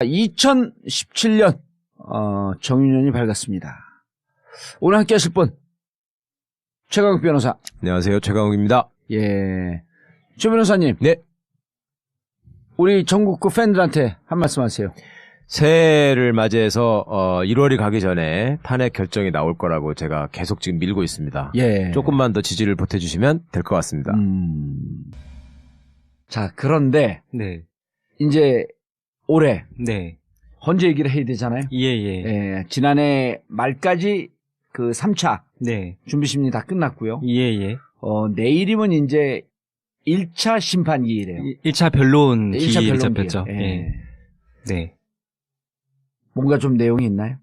2017년 정유년이 밝았습니다. 오늘 함께 하실 분 최강욱 변호사. 안녕하세요. 최강욱입니다. 예, 최 변호사님. 네. 우리 전국구 팬들한테 한 말씀 하세요. 새해를 맞이해서 1월이 가기 전에 탄핵 결정이 나올 거라고 제가 계속 지금 밀고 있습니다. 예. 조금만 더 지지를 보태주시면 될 것 같습니다. 자, 그런데 네. 이제 올해 네. 헌재 얘기를 해야 되잖아요. 예. 예, 지난해 말까지 그 3차 네. 준비 심리 다 끝났고요. 예. 내일이면 이제 1차 심판 기일이에요. 1차 변론 네, 1차 기일이 변론 잡혔죠. 기일. 예. 네. 뭔가 좀 내용이 있나요?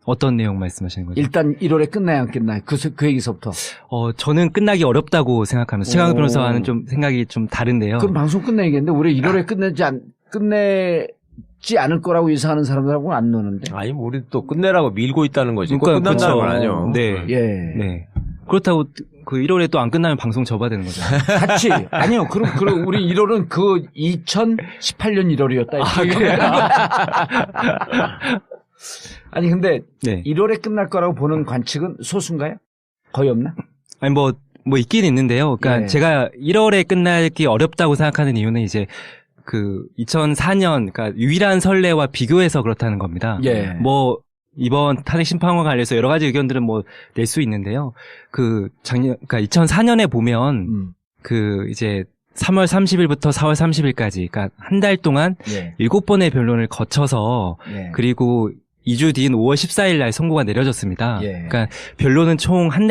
어떤 내용 말씀하시는 거죠? 일단 1월에 끝나야 안 끝나요? 그 얘기서부터. 저는 끝나기 어렵다고 생각하면서 최강욱 변호사와는 좀 생각이 좀 다른데요. 그럼 방송 끝내야겠는데 올해 1월에 끝내지 않을 거라고 예상하는 사람들하고는 안 노는데. 아니, 우리 또 끝내라고 밀고 있다는 거지. 그러니까 꼭 끝난다는 건 그렇죠. 아니요. 네. 예. 네. 그렇다고 그 1월에 또 안 끝나면 방송 접어야 되는 거죠. 같이. 아니요. 그럼 우리 1월은 그 2018년 1월이었다. 아니, 근데 네. 1월에 끝날 거라고 보는 관측은 소수인가요? 거의 없나? 아니 뭐 있긴 있는데요. 그러니까 예. 제가 1월에 끝나기 어렵다고 생각하는 이유는 이제 그 2004년 그러니까 유일한 선례와 비교해서 그렇다는 겁니다. 예. 뭐 이번 탄핵 심판과 관련해서 여러 가지 의견들은 뭐 낼 수 있는데요. 그러니까 2004년에 보면 그 이제 3월 30일부터 4월 30일까지 그러니까 한 달 동안 예. 7번의 변론을 거쳐서 예. 그리고 2주 뒤인 5월 14일 날 선고가 내려졌습니다. 예. 그러니까 변론은 총 한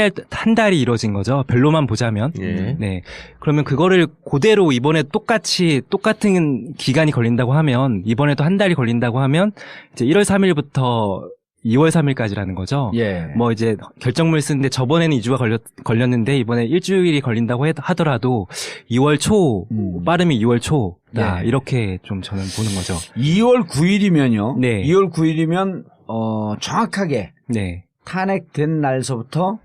달이 이루어진 거죠. 변론만 보자면. 예. 네. 그러면 그거를 그대로 이번에 똑같은 기간이 걸린다고 하면 이번에도 한 달이 걸린다고 하면 이제 1월 3일부터 2월 3일까지라는 거죠. 예. 뭐 이제 결정물 쓰는데 저번에는 2주가 걸렸는데 이번에 일주일이 걸린다고 하더라도 2월 초 빠르면 2월 초다. 예. 이렇게 좀 저는 보는 거죠. 2월 9일이면요. 네. 2월 9일이면 정확하게 네. 탄핵된 날서부터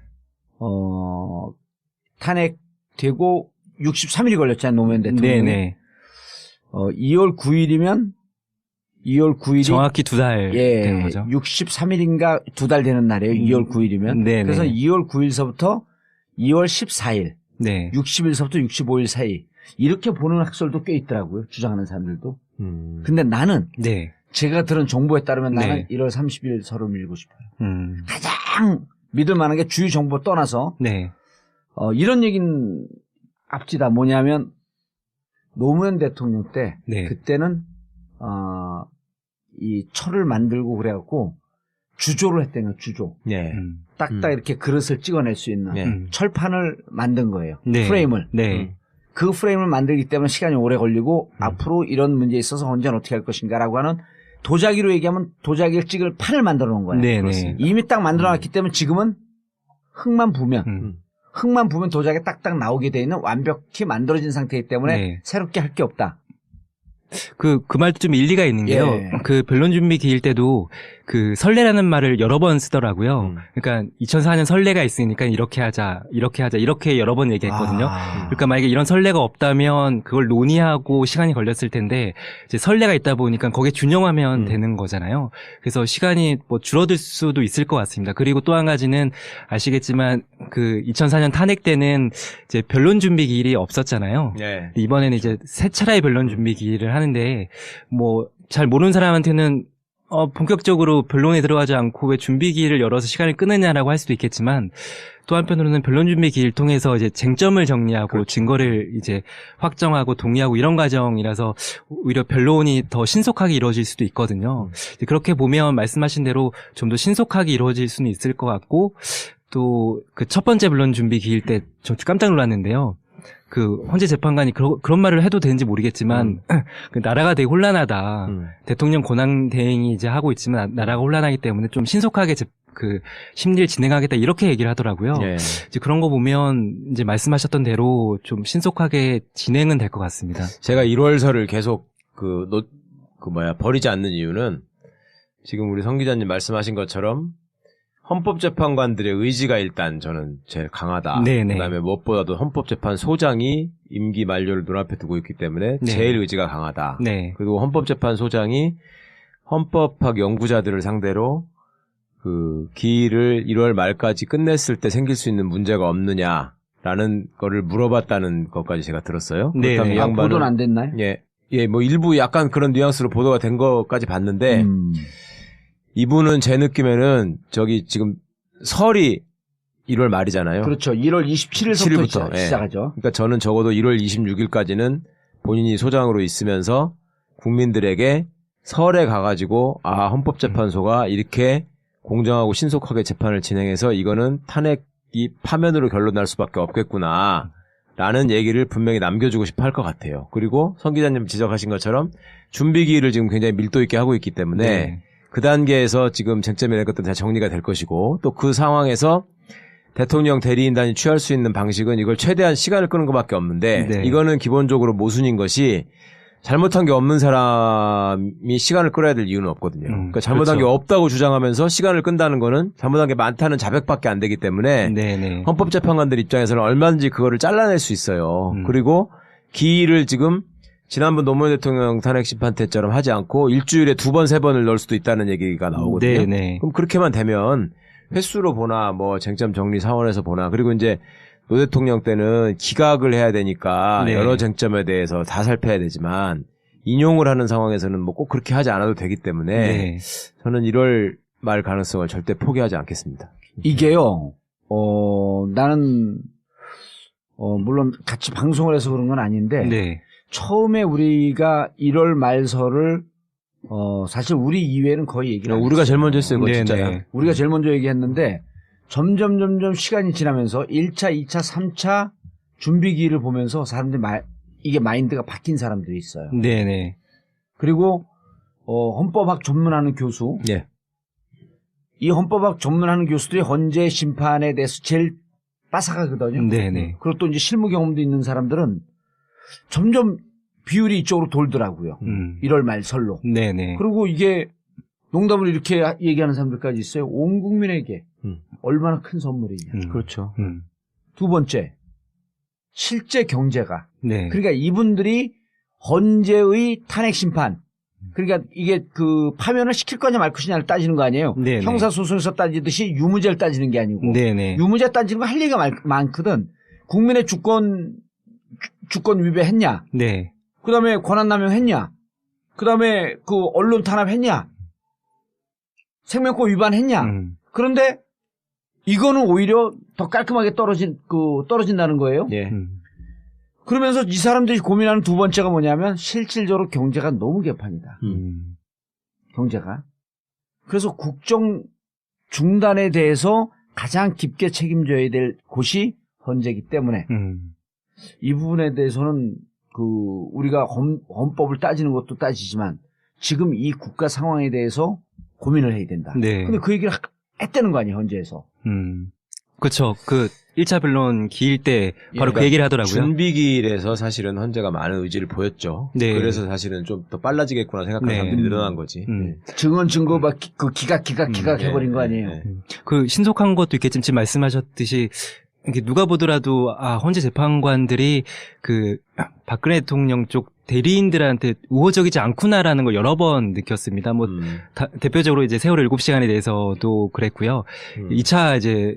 탄핵되고 63일이 걸렸잖아요. 노무현 대통령이. 네네. 2월 9일이면 2월 9일이 정확히 2달 예, 되는 거죠. 63일인가 2달 되는 날이에요. 2월 9일이면. 네네. 그래서 2월 9일서부터 2월 14일, 네. 60일서부터 65일 사이 이렇게 보는 학설도 꽤 있더라고요. 주장하는 사람들도. 근데 나는 네. 제가 들은 정보에 따르면 나는 네. 1월 30일 서로 밀고 싶어요. 가장 믿을 만한 게 주요 정보 떠나서 네. 이런 얘기는 앞지다. 뭐냐면 노무현 대통령 때 네. 그때는 이 철을 만들고 그래갖고 주조를 했다는 거예요. 주조. 네. 딱딱 이렇게 그릇을 찍어낼 수 있는 네. 철판을 만든 거예요. 네. 프레임을. 네. 그 프레임을 만들기 때문에 시간이 오래 걸리고 앞으로 이런 문제에 있어서 헌재는 어떻게 할 것인가라고 하는 도자기로 얘기하면 도자기를 찍을 판을 만들어 놓은 거예요. 네네. 이미 딱 만들어 놨기 때문에 지금은 흙만 부으면 도자기가 딱딱 나오게 돼 있는 완벽히 만들어진 상태이기 때문에 네. 새롭게 할 게 없다. 그 말도 좀 일리가 있는 게요. 예. 그 변론 준비 기일 때도 그 설레라는 말을 여러 번 쓰더라고요. 그러니까 2004년 설레가 있으니까 이렇게 하자, 이렇게 여러 번 얘기했거든요. 그러니까 만약에 이런 설레가 없다면 그걸 논의하고 시간이 걸렸을 텐데 이제 설레가 있다 보니까 거기에 준용하면 되는 거잖아요. 그래서 시간이 뭐 줄어들 수도 있을 것 같습니다. 그리고 또 한 가지는 아시겠지만 그 2004년 탄핵 때는 이제 변론 준비 기일이 없었잖아요. 네. 이번에는 이제 세 차례의 변론 준비 기일을 하는데 뭐 잘 모르는 사람한테는 본격적으로 변론에 들어가지 않고 왜 준비 기일을 열어서 시간을 끄느냐라고 할 수도 있겠지만 또 한편으로는 변론 준비 기일을 통해서 이제 쟁점을 정리하고 그렇죠. 증거를 이제 확정하고 동의하고 이런 과정이라서 오히려 변론이 더 신속하게 이루어질 수도 있거든요. 그렇게 보면 말씀하신 대로 좀 더 신속하게 이루어질 수는 있을 것 같고 또 그 첫 번째 변론 준비 기일 때 좀 깜짝 놀랐는데요. 그 헌재 재판관이 그런 말을 해도 되는지 모르겠지만 그 나라가 되게 혼란하다. 대통령 권한 대행이 이제 하고 있지만 나라가 혼란하기 때문에 좀 신속하게 그 심리를 진행하겠다 이렇게 얘기를 하더라고요. 예. 이제 그런 거 보면 이제 말씀하셨던 대로 좀 신속하게 진행은 될 것 같습니다. 제가 1월설을 계속 버리지 않는 이유는 지금 우리 성 기자님 말씀하신 것처럼 헌법재판관들의 의지가 일단 저는 제일 강하다. 네네. 그다음에 무엇보다도 헌법재판소장이 임기 만료를 눈앞에 두고 있기 때문에 네. 제일 의지가 강하다. 네. 그리고 헌법재판소장이 헌법학 연구자들을 상대로 그 기일을 1월 말까지 끝냈을 때 생길 수 있는 문제가 없느냐라는 거를 물어봤다는 것까지 제가 들었어요. 네, 그렇다면 네. 이 아, 양반은 보도는 안 됐나요? 예, 뭐 일부 약간 그런 뉘앙스로 보도가 된 것까지 봤는데 이분은 제 느낌에는 저기 지금 설이 1월 말이잖아요. 그렇죠. 1월 27일부터 7일부터, 예. 시작하죠. 그러니까 저는 적어도 1월 26일까지는 본인이 소장으로 있으면서 국민들에게 설에 가가지고 헌법재판소가 이렇게 공정하고 신속하게 재판을 진행해서 이거는 탄핵이 파면으로 결론 날 수밖에 없겠구나 라는 얘기를 분명히 남겨주고 싶어 할 것 같아요. 그리고 성 기자님 지적하신 것처럼 준비기일을 지금 굉장히 밀도 있게 하고 있기 때문에 네. 그 단계에서 지금 쟁점이라는 것들은 다 정리가 될 것이고 또 그 상황에서 대통령 대리인단이 취할 수 있는 방식은 이걸 최대한 시간을 끄는 것밖에 없는데 네. 이거는 기본적으로 모순인 것이 잘못한 게 없는 사람이 시간을 끌어야 될 이유는 없거든요. 그러니까 잘못한 그렇죠. 게 없다고 주장하면서 시간을 끈다는 거는 잘못한 게 많다는 자백밖에 안 되기 때문에 네네. 헌법재판관들 입장에서는 얼마든지 그거를 잘라낼 수 있어요. 그리고 기일을 지금 지난번 노무현 대통령 탄핵 심판 때처럼 하지 않고 일주일에 2번, 3번을 넣을 수도 있다는 얘기가 나오거든요. 네네. 그럼 그렇게만 되면 횟수로 보나 뭐 쟁점 정리 차원에서 보나 그리고 이제 노 대통령 때는 기각을 해야 되니까 네. 여러 쟁점에 대해서 다 살펴야 되지만 인용을 하는 상황에서는 뭐 꼭 그렇게 하지 않아도 되기 때문에 네. 저는 1월 말 가능성을 절대 포기하지 않겠습니다. 이게요, 나는, 물론 같이 방송을 해서 그런 건 아닌데, 네. 처음에 우리가 1월 말설을, 사실 우리 이외에는 거의 얘기를 안 우리가 제일 했어요. 먼저 했어요, 이거 네네. 진짜야. 우리가 제일 먼저 얘기했는데, 점점 시간이 지나면서 1차, 2차, 3차 준비기를 보면서 사람들이 이게 마인드가 바뀐 사람들이 있어요. 네네. 그리고, 헌법학 전문하는 교수, 예. 이 헌법학 전문하는 교수들이 헌재 심판에 대해서 제일 빠삭하거든요. 네네. 그리고 또 이제 실무 경험도 있는 사람들은 점점 비율이 이쪽으로 돌더라고요. 1월 말설로. 네네. 그리고 이게 농담을 이렇게 얘기하는 사람들까지 있어요. 온 국민에게 얼마나 큰 선물이냐. 그렇죠. 두 번째, 실제 경제가. 네. 그러니까 이분들이 헌재의 탄핵 심판. 그러니까 이게 그 파면을 시킬 거냐 말 것이냐를 따지는 거 아니에요. 네네. 형사소송에서 따지듯이 유무죄를 따지는 게 아니고. 네네. 유무죄 따지는 거 할 얘기가 많거든. 국민의 주권 위배했냐. 네. 그 다음에 권한남용했냐. 그 다음에 그 언론 탄압했냐. 생명권 위반했냐. 그런데 이거는 오히려 더 깔끔하게 떨어진다는 거예요. 예. 그러면서 이 사람들이 고민하는 두 번째가 뭐냐면 실질적으로 경제가 너무 개판이다. 경제가. 그래서 국정 중단에 대해서 가장 깊게 책임져야 될 곳이 헌재이기 때문에 이 부분에 대해서는 우리가 헌법을 따지는 것도 따지지만 지금 이 국가 상황에 대해서 고민을 해야 된다. 네. 근데 그 얘기를 했다는 거 아니에요, 헌재에서. 그렇죠. 그 1차 변론 기일 때 바로 그러니까 그 얘기를 하더라고요. 준비기일에서 사실은 헌재가 많은 의지를 보였죠. 네. 그래서 사실은 좀 더 빨라지겠구나 생각하는 네. 사람들이 늘어난 거지. 증언 증거 막 기각 해버린 거 아니에요. 그 신속한 것도 있겠지만 지금 말씀하셨듯이 이게 누가 보더라도 헌재 재판관들이 그 박근혜 대통령 쪽 대리인들한테 우호적이지 않구나라는 걸 여러 번 느꼈습니다. 뭐 대표적으로 이제 세월호 7시간에 대해서도 그랬고요. 2차 이제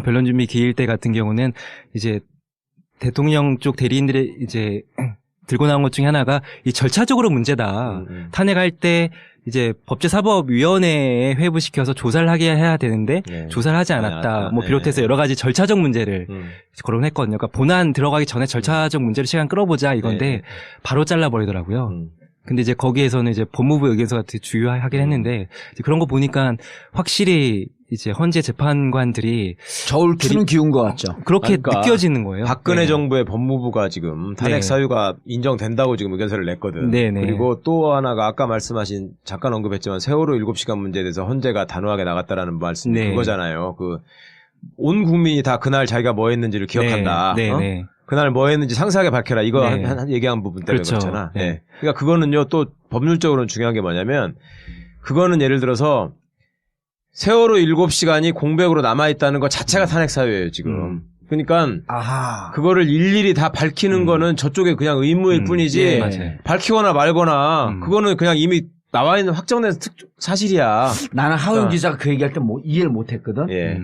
변론 준비 기일 때 같은 경우는 이제 대통령 쪽 대리인들의 이제 들고 나온 것 중에 하나가 이 절차적으로 문제다. 탄핵할 때 이제 법제사법위원회에 회부시켜서 조사를 하게 해야 되는데 네. 조사를 하지 않았다. 뭐 네. 비롯해서 여러 가지 절차적 문제를 거론했거든요. 그러니까 본안 들어가기 전에 절차적 문제로 시간 끌어보자 이건데 네. 바로 잘라버리더라고요. 근데 이제 거기에서는 이제 법무부 의견서가 되게 주요하긴 했는데 이제 그런 거 보니까 확실히 이제 헌재 재판관들이 저울 추는 기운 것 같죠. 그렇게 그러니까 느껴지는 거예요. 박근혜 네. 정부의 법무부가 지금 탄핵 네. 사유가 인정된다고 지금 의견서를 냈거든. 네네. 그리고 또 하나가 아까 말씀하신 잠깐 언급했지만 세월호 7시간 문제에 대해서 헌재가 단호하게 나갔다라는 말씀이 네. 그거잖아요. 온 국민이 다 그날 자기가 뭐 했는지를 기억한다. 네. 어? 네. 그날 뭐 했는지 상세하게 밝혀라. 이거 네. 한 얘기한 부분 때문에 그렇죠. 그렇잖아. 네. 네. 그러니까 그거는요 또 법률적으로는 중요한 게 뭐냐면 그거는 예를 들어서 세월호 7시간이 공백으로 남아있다는 것 자체가 탄핵 사유예요, 지금. 그러니까, 아하. 그거를 일일이 다 밝히는 거는 저쪽에 그냥 의무일 뿐이지, 맞아요. 밝히거나 말거나, 그거는 그냥 이미 나와 있는 확정된 사실이야. 나는 하호영 기자가 그 얘기할 때 뭐 이해를 못했거든. 예.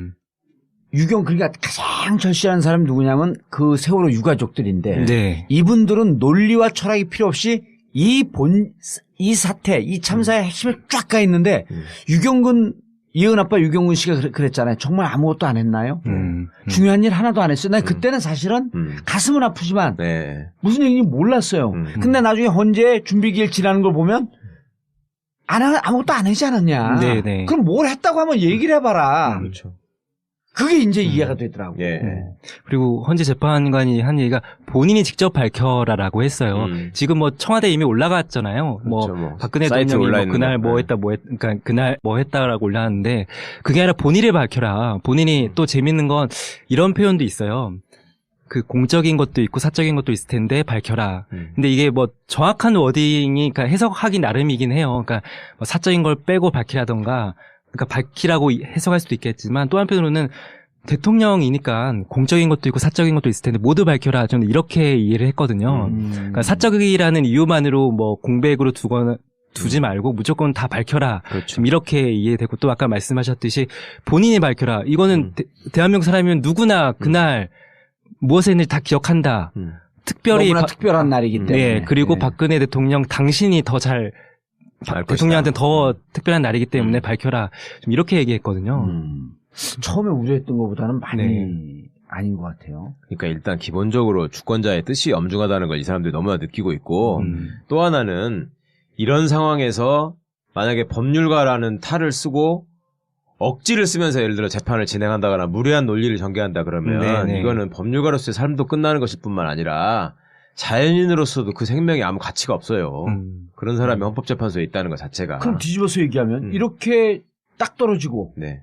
유경 그러니까 가장 절실한 사람이 누구냐면 그 세월호 유가족들인데 네. 이분들은 논리와 철학이 필요 없이 이 사태, 이 참사의 핵심에 쫙 가 있는데 유경근 이은 아빠 유경근 씨가 그랬잖아요. 정말 아무것도 안 했나요? 중요한 일 하나도 안 했어요. 난 그때는 사실은 가슴은 아프지만 네. 무슨 얘기인지 몰랐어요. 근데 나중에 헌재 준비기일 지나는 걸 보면 아무것도 안 하지 않았냐. 네네. 그럼 뭘 했다고 하면 얘기를 해봐라. 그렇죠. 그게 이제 이해가 되더라고요. 예. 그리고 헌재 재판관이 한 얘기가 본인이 직접 밝혀라라고 했어요. 지금 뭐 청와대 이미 올라갔잖아요. 그렇죠, 뭐 박근혜 사이트에 대통령이 올라 뭐 있는 그날 거. 뭐 했다 그러니까 그날 뭐 했다라고 올라왔는데 그게 아니라 본인을 밝혀라. 본인이 또 재밌는 건 이런 표현도 있어요. 그 공적인 것도 있고 사적인 것도 있을 텐데 밝혀라. 근데 이게 뭐 정확한 워딩이 그러니까 해석하기 나름이긴 해요. 그러니까 뭐 사적인 걸 빼고 밝히라던가 그러니까 밝히라고 해석할 수도 있겠지만 또 한편으로는 대통령이니까 공적인 것도 있고 사적인 것도 있을 텐데 모두 밝혀라. 저는 이렇게 이해를 했거든요. 그러니까 사적이라는 이유만으로 뭐 공백으로 두지 말고 무조건 다 밝혀라. 그렇죠. 좀 이렇게 이해되고 또 아까 말씀하셨듯이 본인이 밝혀라. 이거는 대한민국 사람이면 누구나 그날 무엇을 했는지 다 기억한다. 특별히 너무나 특별한 날이기 때문에. 네, 그리고 박근혜 대통령 당신이 더 잘 대통령한테는 더 특별한 날이기 때문에 밝혀라. 좀 이렇게 얘기했거든요. 처음에 우려했던 것보다는 많이 네. 아닌 것 같아요. 그러니까 일단 기본적으로 주권자의 뜻이 엄중하다는 걸 이 사람들이 너무나 느끼고 있고 또 하나는 이런 상황에서 만약에 법률가라는 탈을 쓰고 억지를 쓰면서 예를 들어 재판을 진행한다거나 무례한 논리를 전개한다 그러면 네네. 이거는 법률가로서의 삶도 끝나는 것일 뿐만 아니라 자연인으로서도 그 생명이 아무 가치가 없어요. 그런 사람이 헌법재판소에 있다는 것 자체가. 그럼 뒤집어서 얘기하면 이렇게 딱 떨어지고 네.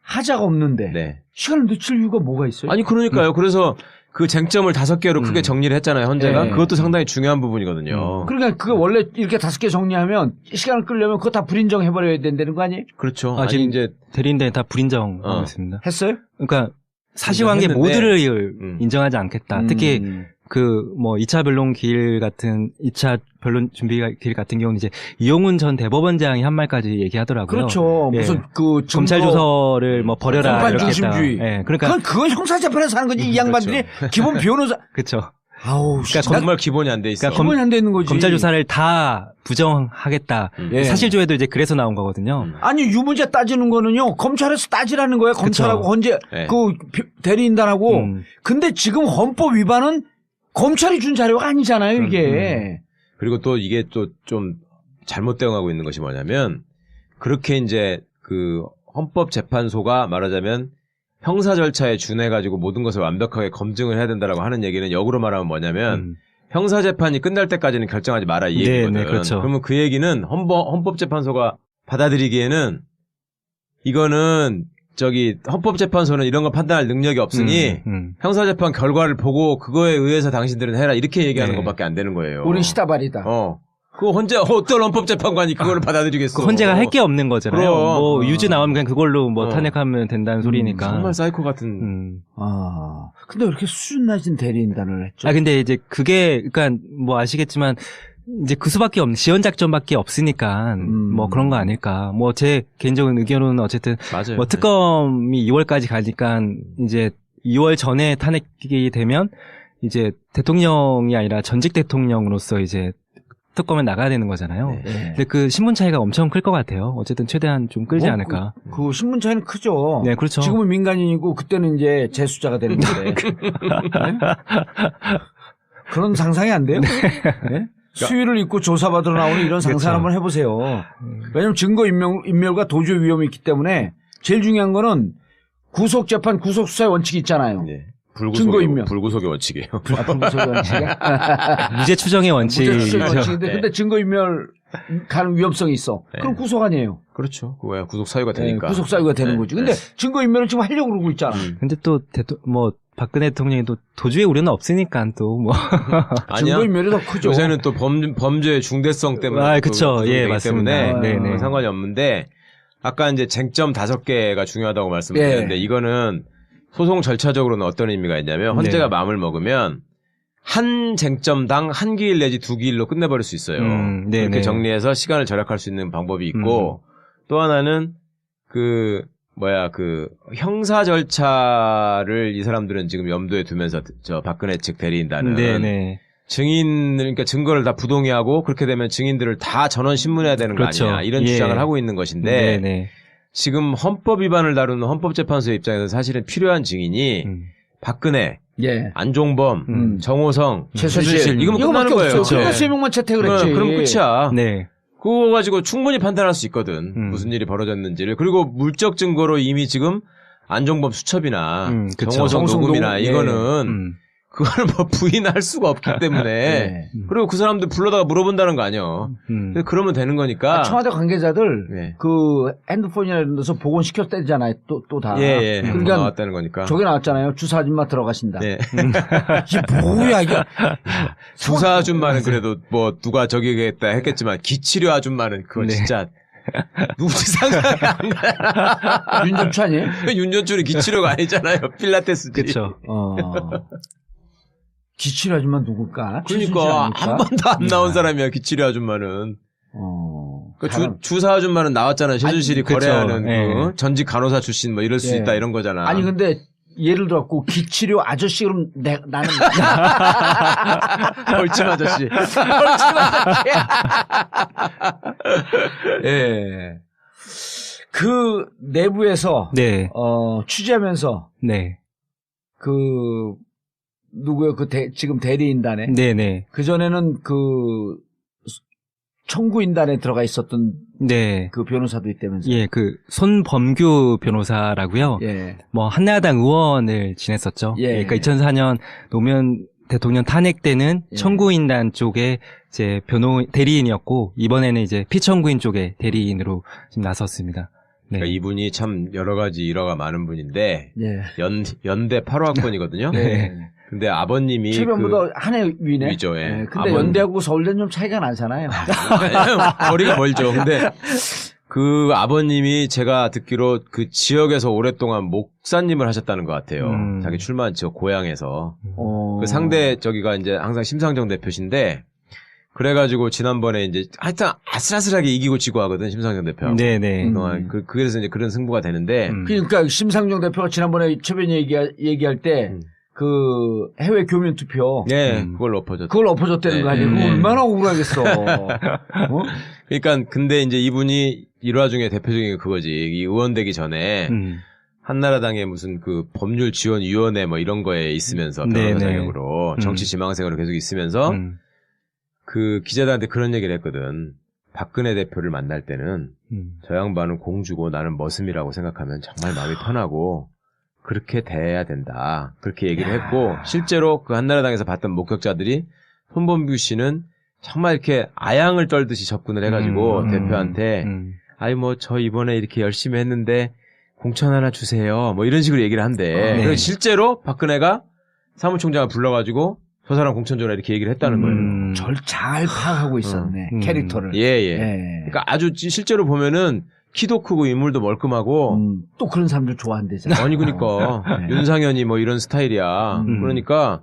하자가 없는데 네. 시간을 늦출 이유가 뭐가 있어요? 아니 그러니까요. 그래서 그 쟁점을 5개로 크게 정리를 했잖아요. 헌재가. 네. 그것도 상당히 중요한 부분이거든요. 그러니까 그게 원래 이렇게 5개 정리하면 시간을 끌려면 그거 다 불인정 해버려야 된다는 거 아니에요? 그렇죠. 아, 아니 지금 이제 대리인들 다 불인정하고 있습니다. 했어요? 그러니까 사실관계 했는데, 모두를 인정하지 않겠다. 특히 그 뭐 2차 변론 기일 같은 2차 변론 준비 기일 같은 경우는 이제 이용훈 전 대법원장이 한 말까지 얘기하더라고요. 그렇죠. 예. 무슨 그 검찰 조서를 뭐 버려라 공판 이렇게 했다. 중심주의. 예. 그러니까 그건 형사재판에서 하는 거지. 이 양반들이 기본 변호사. 그렇죠. 아우, 그러니까 정말 기본이 안 돼 있어. 그러니까 기본이 안 돼 있는 거지. 검찰 조사를 다 부정하겠다. 예. 사실조회도 이제 그래서 나온 거거든요. 아니 유무죄 따지는 거는요 검찰에서 따지라는 거예요. 검찰하고 헌재 네. 그 대리인단하고. 근데 지금 헌법 위반은 검찰이 준 자료가 아니잖아요 이게. 그리고 또 이게 또 좀 잘못 대응하고 있는 것이 뭐냐면 그렇게 이제 그 헌법재판소가 말하자면 형사 절차에 준해가지고 모든 것을 완벽하게 검증을 해야 된다라고 하는 얘기는 역으로 말하면 뭐냐면 형사재판이 끝날 때까지는 결정하지 마라 이 얘기거든. 네, 그렇죠. 그러면 그 얘기는 헌법재판소가 받아들이기에는 이거는 저기 헌법재판소는 이런 걸 판단할 능력이 없으니 형사재판 결과를 보고 그거에 의해서 당신들은 해라 이렇게 얘기하는 네. 것밖에 안 되는 거예요. 우린 시다발이다. 그거 어떤 헌법재판관이 그거를 받아들이겠어. 헌재가 할 게 없는 거잖아요. 그럼. 뭐 유죄 나오면 그냥 그걸로 뭐 탄핵하면 된다는 소리니까. 정말 사이코 같은. 아, 근데 왜 이렇게 수준 낮은 대리인단을 했죠? 아 근데 이제 그게 그러니까 뭐 아시겠지만 이제 그 수밖에 없는 지연 작전밖에 없으니까 뭐 그런 거 아닐까. 뭐 제 개인적인 의견은 어쨌든 맞아요. 뭐 특검이 2월까지 가니까 이제 2월 전에 탄핵이 되면 이제 대통령이 아니라 전직 대통령으로서 이제 특검에 나가야 되는 거잖아요. 네. 근데 그 신분 차이가 엄청 클 것 같아요. 어쨌든 최대한 좀 끌지 뭐, 않을까. 그 신분 차이는 크죠. 네, 그렇죠. 지금은 민간인이고 그때는 이제 재수자가 되는 건데. 네? 그런 상상이 안 돼요? 네? 수위를 입고 조사받으러 나오는 이런 상상 그렇죠. 한번 해보세요. 왜냐하면 증거인멸과 도주의 위험이 있기 때문에 제일 중요한 거는 구속재판, 구속수사의 원칙이 있잖아요. 네. 증거인멸. 불구속의 원칙이에요. 불구속의 원칙이야? 무죄 추정의 원칙. 무죄 추정의 원칙인데 네. 근데 증거인멸 가는 위험성이 있어. 그럼 구속 아니에요. 그렇죠. 왜 구속 사유가 되니까. 구속 사유가 되는 네. 거지. 근데 증거인멸을 지금 하려고 그러고 있잖아. 근데 또 뭐 박근혜 대통령이 또 도주의 우려는 없으니까 또 뭐. 아니야. 증거인멸이 더 크죠. 요새는 또 범죄의 중대성 때문에. 아, 그쵸. 예, 되기 맞습니다. 때문에 네네. 상관이 없는데 아까 이제 쟁점 5개가 중요하다고 말씀드렸는데 네. 이거는 소송 절차적으로는 어떤 의미가 있냐면 헌재가 네. 마음을 먹으면 한 쟁점당 한 기일 내지 두 기일로 끝내버릴 수 있어요. 네네. 그렇게 정리해서 시간을 절약할 수 있는 방법이 있고 또 하나는 그 형사 절차를 이 사람들은 지금 염두에 두면서 저 박근혜 측 대리인단은 네네. 그러니까 증거를 다 부동의하고 그렇게 되면 증인들을 다 전원 신문해야 되는 그렇죠. 거 아니냐 이런 예. 주장을 하고 있는 것인데 네네. 지금 헌법 위반을 다루는 헌법재판소의 입장에서 사실은 필요한 증인이 박근혜, 예. 안종범, 정호성, 최순실 이거면 끝나는 이거밖에 거예요. 없어. 그러니까 세 명만 채택을 했지. 그럼 끝이야. 네. 그거 가지고 충분히 판단할 수 있거든. 무슨 일이 벌어졌는지를. 그리고 물적 증거로 이미 지금 안종범 수첩이나 그쵸. 정호성 녹음이나 예. 이거는 그걸 뭐 부인할 수가 없기 때문에 네. 그리고 그 사람들 불러다가 물어본다는 거 아니야. 그러면 되는 거니까. 청와대 관계자들 네. 그 핸드폰이나 이런 데서 복원시켰다잖아요. 또 다. 예. 그러니까 나왔다는 거니까. 저게 나왔잖아요. 주사 아줌마 들어가신다. 예. 이게 뭐야 이게. 주사 아줌마는 그래도 뭐 누가 저기겠다 했겠지만 기치료 아줌마는 그건 진짜 누구지 상상이 안 가. 윤정추 아니에요? 윤전출이 기치료가 아니잖아요. 필라테스지. 그렇죠. 기치료 아줌마 누굴까? 그러니까 한 번도 안 나온 사람이야 기치료 아줌마는. 그러니까 주사 아줌마는 나왔잖아요. 최순실이 그쵸. 거래하는 그 예. 전직 간호사 출신 뭐 이럴 수 예. 있다 이런 거잖아. 아니 근데 예를 들어갖고 기치료 아저씨 그럼 나는 벌침 아저씨. 예. 그 내부에서 네. 취재하면서 네. 그 누구요? 지금 대리인단에 네네. 그 전에는 그 청구인단에 들어가 있었던 네. 그 변호사도 있다면서요. 예, 그 손범규 변호사라고요. 예. 뭐 한나라당 의원을 지냈었죠. 예. 그러니까 2004년 노무현 대통령 탄핵 때는 예. 청구인단 쪽에 이제 대리인이었고 이번에는 이제 피청구인 쪽에 대리인으로 지금 나섰습니다. 네. 그러니까 이분이 참 여러 가지 일화가 많은 분인데 예. 연대 8호학번이거든요. 네. 근데 아버님이 최변보다 한 해 위네. 위죠. 예. 근데 연대하고 서울대는 좀 차이가 나잖아요. 거리가 멀죠. 근데 그 아버님이 제가 듣기로 그 지역에서 오랫동안 목사님을 하셨다는 것 같아요. 자기 출마한 지역 고향에서. 그 상대 저기가 이제 항상 심상정 대표신데 그래가지고 지난번에 이제 하여튼 아슬아슬하게 이기고 지고 하거든 심상정 대표. 네네. 그래서 이제 그런 승부가 되는데. 그러니까 심상정 대표가 지난번에 최변이 얘기할 때 그 해외 교민 투표. 네, 그걸 엎어졌죠. 그걸 엎어졌다는 거 아니에요? 그거 얼마나 억울하겠어. 그러니까 근데 이제 이분이 일화 중에 대표적인 게 그거지. 이 의원 되기 전에 한나라당의 무슨 그 법률 지원 위원회 뭐 이런 거에 있으면서 변호사 자격으로 정치 지망생으로 계속 있으면서 그 기자들한테 그런 얘기를 했거든. 박근혜 대표를 만날 때는 저 양반은 공주고 나는 머슴이라고 생각하면 정말 마음이 편하고 그렇게 대해야 된다. 그렇게 얘기를 했고 실제로 그 한나라당에서 봤던 목격자들이 손범규 씨는 정말 이렇게 아양을 떨듯이 접근을 해가지고 대표한테 아이 뭐 저 이번에 이렇게 열심히 했는데 공천 하나 주세요. 뭐 이런 식으로 얘기를 한대. 그래서 실제로 박근혜가 사무총장을 불러가지고 저 사람 공천 줘라 이렇게 얘기를 했다는 거예요. 절 잘 파악하고 있었네. 캐릭터를. 예. 그러니까 아주 실제로 보면은 키도 크고 인물도 멀끔하고 또 그런 사람들 좋아한대잖아. 아니 그러니까 윤상현이 뭐 이런 스타일이야. 그러니까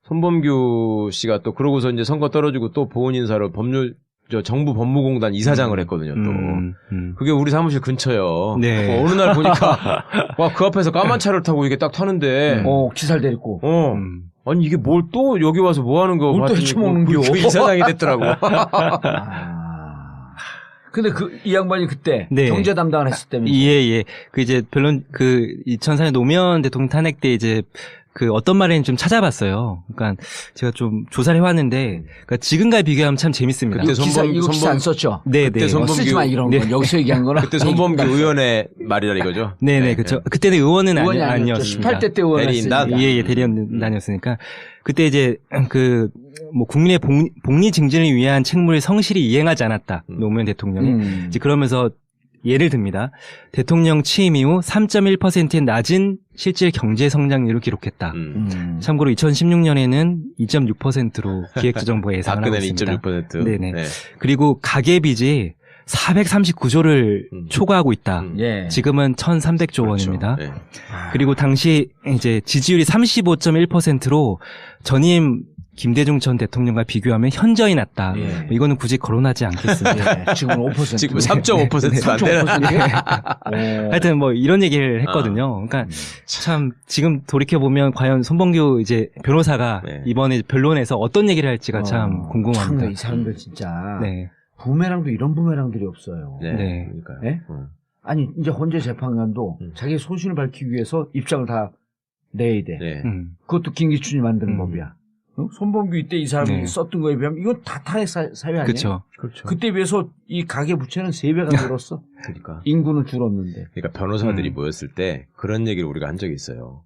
손범규 씨가 또 그러고서 이제 선거 떨어지고 또 보훈 인사로 정부 법무공단 이사장을 했거든요. 또 그게 우리 사무실 근처요. 네. 어느 날 보니까 와 그 앞에서 까만 차를 타고 이게 딱 타는데 기사를 데리고. 아니 이게 뭘 또 여기 와서 뭐 하는 거 뭘 또 해쳐먹는겨. 그 이사장이 됐더라고. 근데 이 양반이 그때 경제 담당을 했을 때면서. 예. 그 이제 2004년 노무현 대통령 탄핵 때 이제 그 어떤 말인지 좀 찾아봤어요. 그러니까 제가 좀 조사를 해왔는데 그러니까 지금과 비교하면 참 재밌습니다. 그때 이거 기사 안 썼죠? 네. 쓰지 마 이런 거. 여기서 얘기한 거는. 그때 손범규 의원의 말이라 이거죠? 네네, 그렇죠. 그때는 의원은 아니었습니다. 18대 때 의원이었으니까. 예, 대리인단이었으니까 그때 이제 뭐 국민의 복리 증진을 위한 책무를 성실히 이행하지 않았다. 노무현 대통령이. 이제 그러면서 예를 듭니다. 대통령 취임 이후 3.1%의 낮은 실질 경제 성장률을 기록했다. 참고로 2016년에는 2.6%로 기획재정부가 예상을 하고 있습니다. 박근혜는 2.6%. 네네. 그리고 가계빚이 430구조를 초과하고 있다. 지금은 1,300조 원입니다. 그리고 당시 이제 지지율이 35.1%로 전임 김대중 전 대통령과 비교하면 현저히 낮다. 예. 뭐 이거는 굳이 거론하지 않겠습니다. 예, 지금 5%. 지금 3.5%도 안 되는. 3.5%? 하여튼 뭐 이런 얘기를 했거든요. 그러니까 참 지금 돌이켜 보면 과연 손범규 이제 변호사가 네. 이번에 변론에서 어떤 얘기를 할지가 참 궁금합니다. 참, 이 사람들 진짜 네. 부메랑도 이런 부메랑들이 없어요. 네. 네. 그러니까요. 네? 아니 이제 헌재 재판관도 자기 소신을 밝히기 위해서 입장을 다 내야 돼. 네. 그것도 김기춘이 만드는 법이야. 어? 손범규 이때 이 사람이 네. 썼던 거에 비하면 이건 다 탄핵 사회 아니에요? 그렇죠. 그렇죠. 그때 비해서 이 가계 부채는 3배가 늘었어. 그러니까. 인구는 줄었는데. 그러니까 변호사들이 모였을 때 그런 얘기를 우리가 한 적이 있어요.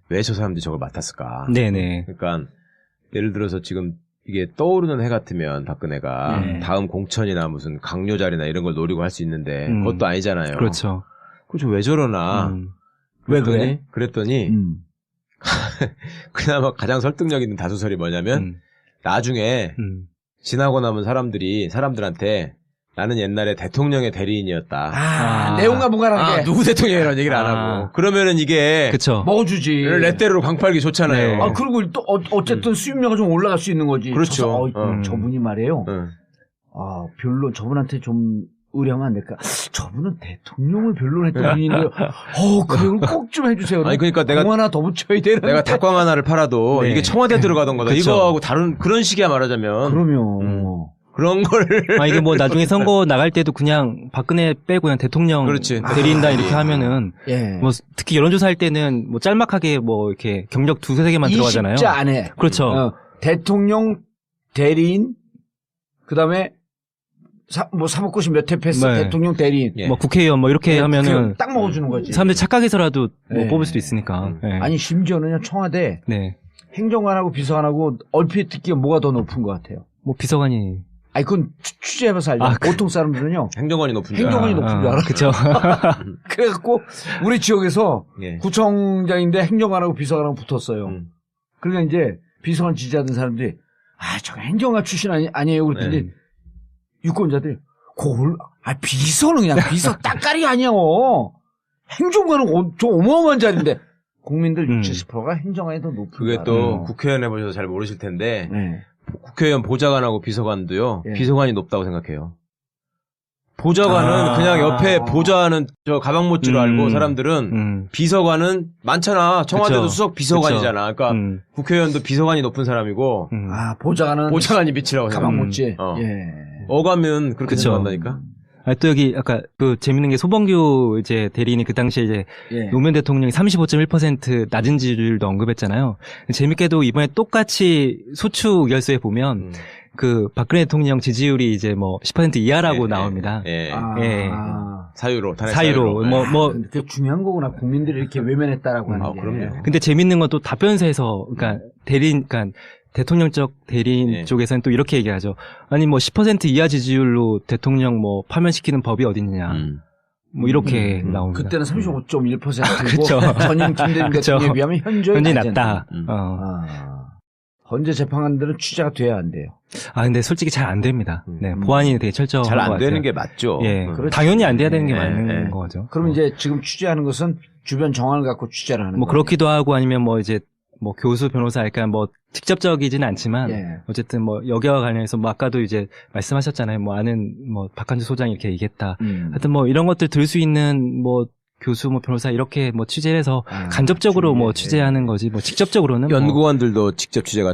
왜 저 사람들이 저걸 맡았을까? 네네. 그러니까 예를 들어서 지금 이게 떠오르는 해 같으면 박근혜가 네. 다음 공천이나 무슨 강요 자리나 이런 걸 노리고 할 수 있는데 그것도 아니잖아요. 그렇죠. 그죠? 왜 저러나? 왜 그래? 그랬더니 그나마 가장 설득력 있는 다수설이 뭐냐면 나중에 지나고 남은 사람들한테 나는 옛날에 대통령의 대리인이었다. 내용과 무관하게. 누구 대통령이라는 얘기를 안 하고. 그러면은 이게 그렇죠. 먹어주지. 레떼로 광팔기 좋잖아요. 네. 그리고 또 어쨌든 수입료가 좀 올라갈 수 있는 거지. 그렇죠. 저분이 말이에요. 응. 변론 저분한테 좀 의뢰하면 안 될까? 저분은 대통령을 변론했던 분인데, 그걸 꼭 좀 해주세요. 아니, 그러니까 내가 공 하나 더 붙여야 되는데. 내가 닭광 하나를 팔아도 네. 이게 청와대 들어가던 거다. 그쵸. 이거하고 다른 그런 식이야 말하자면. 그러면. 그런 거를. 이게 뭐 나중에 선거 나갈 때도 그냥 박근혜 빼고 그냥 대통령 그렇지. 대리인다 이렇게 하면은 예. 뭐 특히 여론조사 할 때는 뭐 짤막하게 뭐 이렇게 경력 두세 개만 들어가잖아요. 20자 안에. 그렇죠. 대통령 대리인, 그 다음에 사법고시 몇 회 패스 네. 대통령 대리인. 예. 뭐 국회의원 뭐 이렇게 하면은 딱 먹어주는 거지. 사람들 착각해서라도 뭐 네. 뽑을 수도 있으니까. 네. 아니, 심지어는요, 청와대 네. 행정관하고 비서관하고 얼핏 듣기가 뭐가 더 높은 것 같아요. 뭐 비서관이 아니, 그건 취재해봐서 알죠. 보통 사람들은요, 행정관이 높은 줄 행정관이 알아. 높은 줄 알아. 그렇죠. 그래갖고, 우리 지역에서 예. 구청장인데 행정관하고 비서관하고 붙었어요. 그러니까 이제 비서관 지지하던 사람들이, 저거 행정관 출신 아니에요. 그랬더니, 유권자들이, 비서는 그냥 비서 따까리 아니야. 행정관은 좀 어마어마한 자리인데, 국민들 60~70%가 행정관이 더 높은 그게 줄 또 알아요. 국회의원 해보셔서 잘 모르실 텐데 네. 국회의원 보좌관하고 비서관도요. 예. 비서관이 높다고 생각해요. 보좌관은 그냥 옆에 보좌하는 저 가방 못줄 알고 사람들은 비서관은 많잖아. 청와대도 그쵸. 수석 비서관이잖아. 그러니까 국회의원도 비서관이 높은 사람이고 보좌관이 밑이라고 가방 생각해요. 못지. 어가면 그렇게 그쵸. 생각한다니까. 또 여기 아까 그 재밌는 게 소범규 이제 대리인이 그 당시에 이제 노무현 대통령이 35.1% 낮은 지지율도 언급했잖아요. 재밌게도 이번에 똑같이 소추 의결서에 보면 그 박근혜 대통령 지지율이 이제 뭐 10% 이하라고 나옵니다. 예. 사유로. 사유로. 그게 중요한 거구나. 국민들이 이렇게 외면했다라고 하는 게. 그럼요. 근데 재밌는 건 또 답변서에서 그러니까 대통령 쪽 대리인 쪽에서는 또 이렇게 얘기하죠. 아니 뭐 10% 이하 지지율로 대통령 뭐 파면시키는 법이 어딨느냐. 뭐 이렇게 나옵니다. 그때는 35.1%고 그쵸. 전임 김대중 대통령에 비하면 현저히 낮다. 헌재 재판관들은 취재가 돼야 안 돼요. 근데 솔직히 잘 안 됩니다. 네, 보안이 되게 철저한 잘 것 안 같아요. 되는 게 맞죠. 예, 그렇지. 당연히 안 돼야 되는 게 맞는 거죠. 그럼 이제 지금 취재하는 것은 주변 정황을 갖고 취재를 하는 뭐 거예요. 그렇기도 하고 아니면 뭐 이제 뭐 교수 변호사 그러니까 뭐 직접적이지는 않지만 예. 어쨌든 뭐 여기와 관련해서 뭐 아까도 이제 말씀하셨잖아요. 뭐 아는 뭐 박한주 소장이 이렇게 얘기했다. 하여튼 뭐 이런 것들 들 수 있는 뭐 교수 뭐 변호사 이렇게 뭐 취재를 해서 간접적으로 뭐 취재하는 거지 뭐 직접적으로는 연구관들도 직접 취재가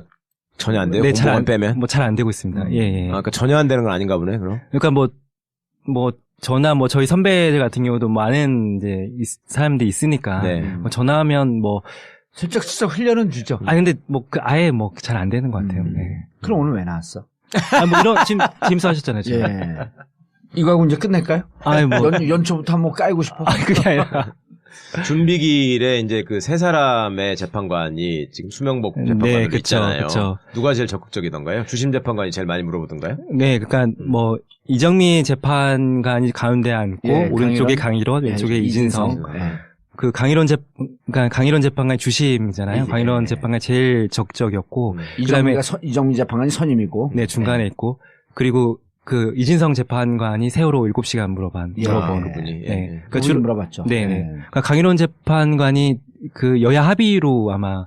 전혀 안 돼요. 네, 공무원 빼면. 뭐 잘 안 되고 있습니다. 예. 그러니까 전혀 안 되는 건 아닌가 보네. 그럼. 그러니까 뭐 저나 뭐 저희 선배들 같은 경우도 뭐 아는 이제 사람들이 있으니까 뭐 전화하면 뭐 슬쩍 흘려는 주죠. 근데 뭐 아예 뭐 잘 안 되는 것 같아요. 네. 그럼 오늘 왜 나왔어? 뭐 이런 지금 하셨잖아요. 지금. 예. 이거하고 이제 끝낼까요? 뭐 연초부터 한번 까이고 싶어. 그게 아니라 준비길에 이제 그 세 사람의 재판관이 지금 수명복 재판관으로 있잖아요. 그쵸. 누가 제일 적극적이던가요? 주심 재판관이 제일 많이 물어보던가요? 네, 그러니까 뭐 이정미 재판관이 가운데 앉고 오른쪽에 강일원, 왼쪽에 이진성. 그 그러니까 강일원 재판관이 주심이잖아요. 강일원 재판관이 제일 적극적이었고 그다음에 이정미 재판관이 선임이고 중간에 있고 그리고 그 이진성 재판관이 세월호 7시간 물어본 그분이. 그러니까 주로 물어봤죠. 네. 그러니까 강일원 재판관이 그 여야 합의로 아마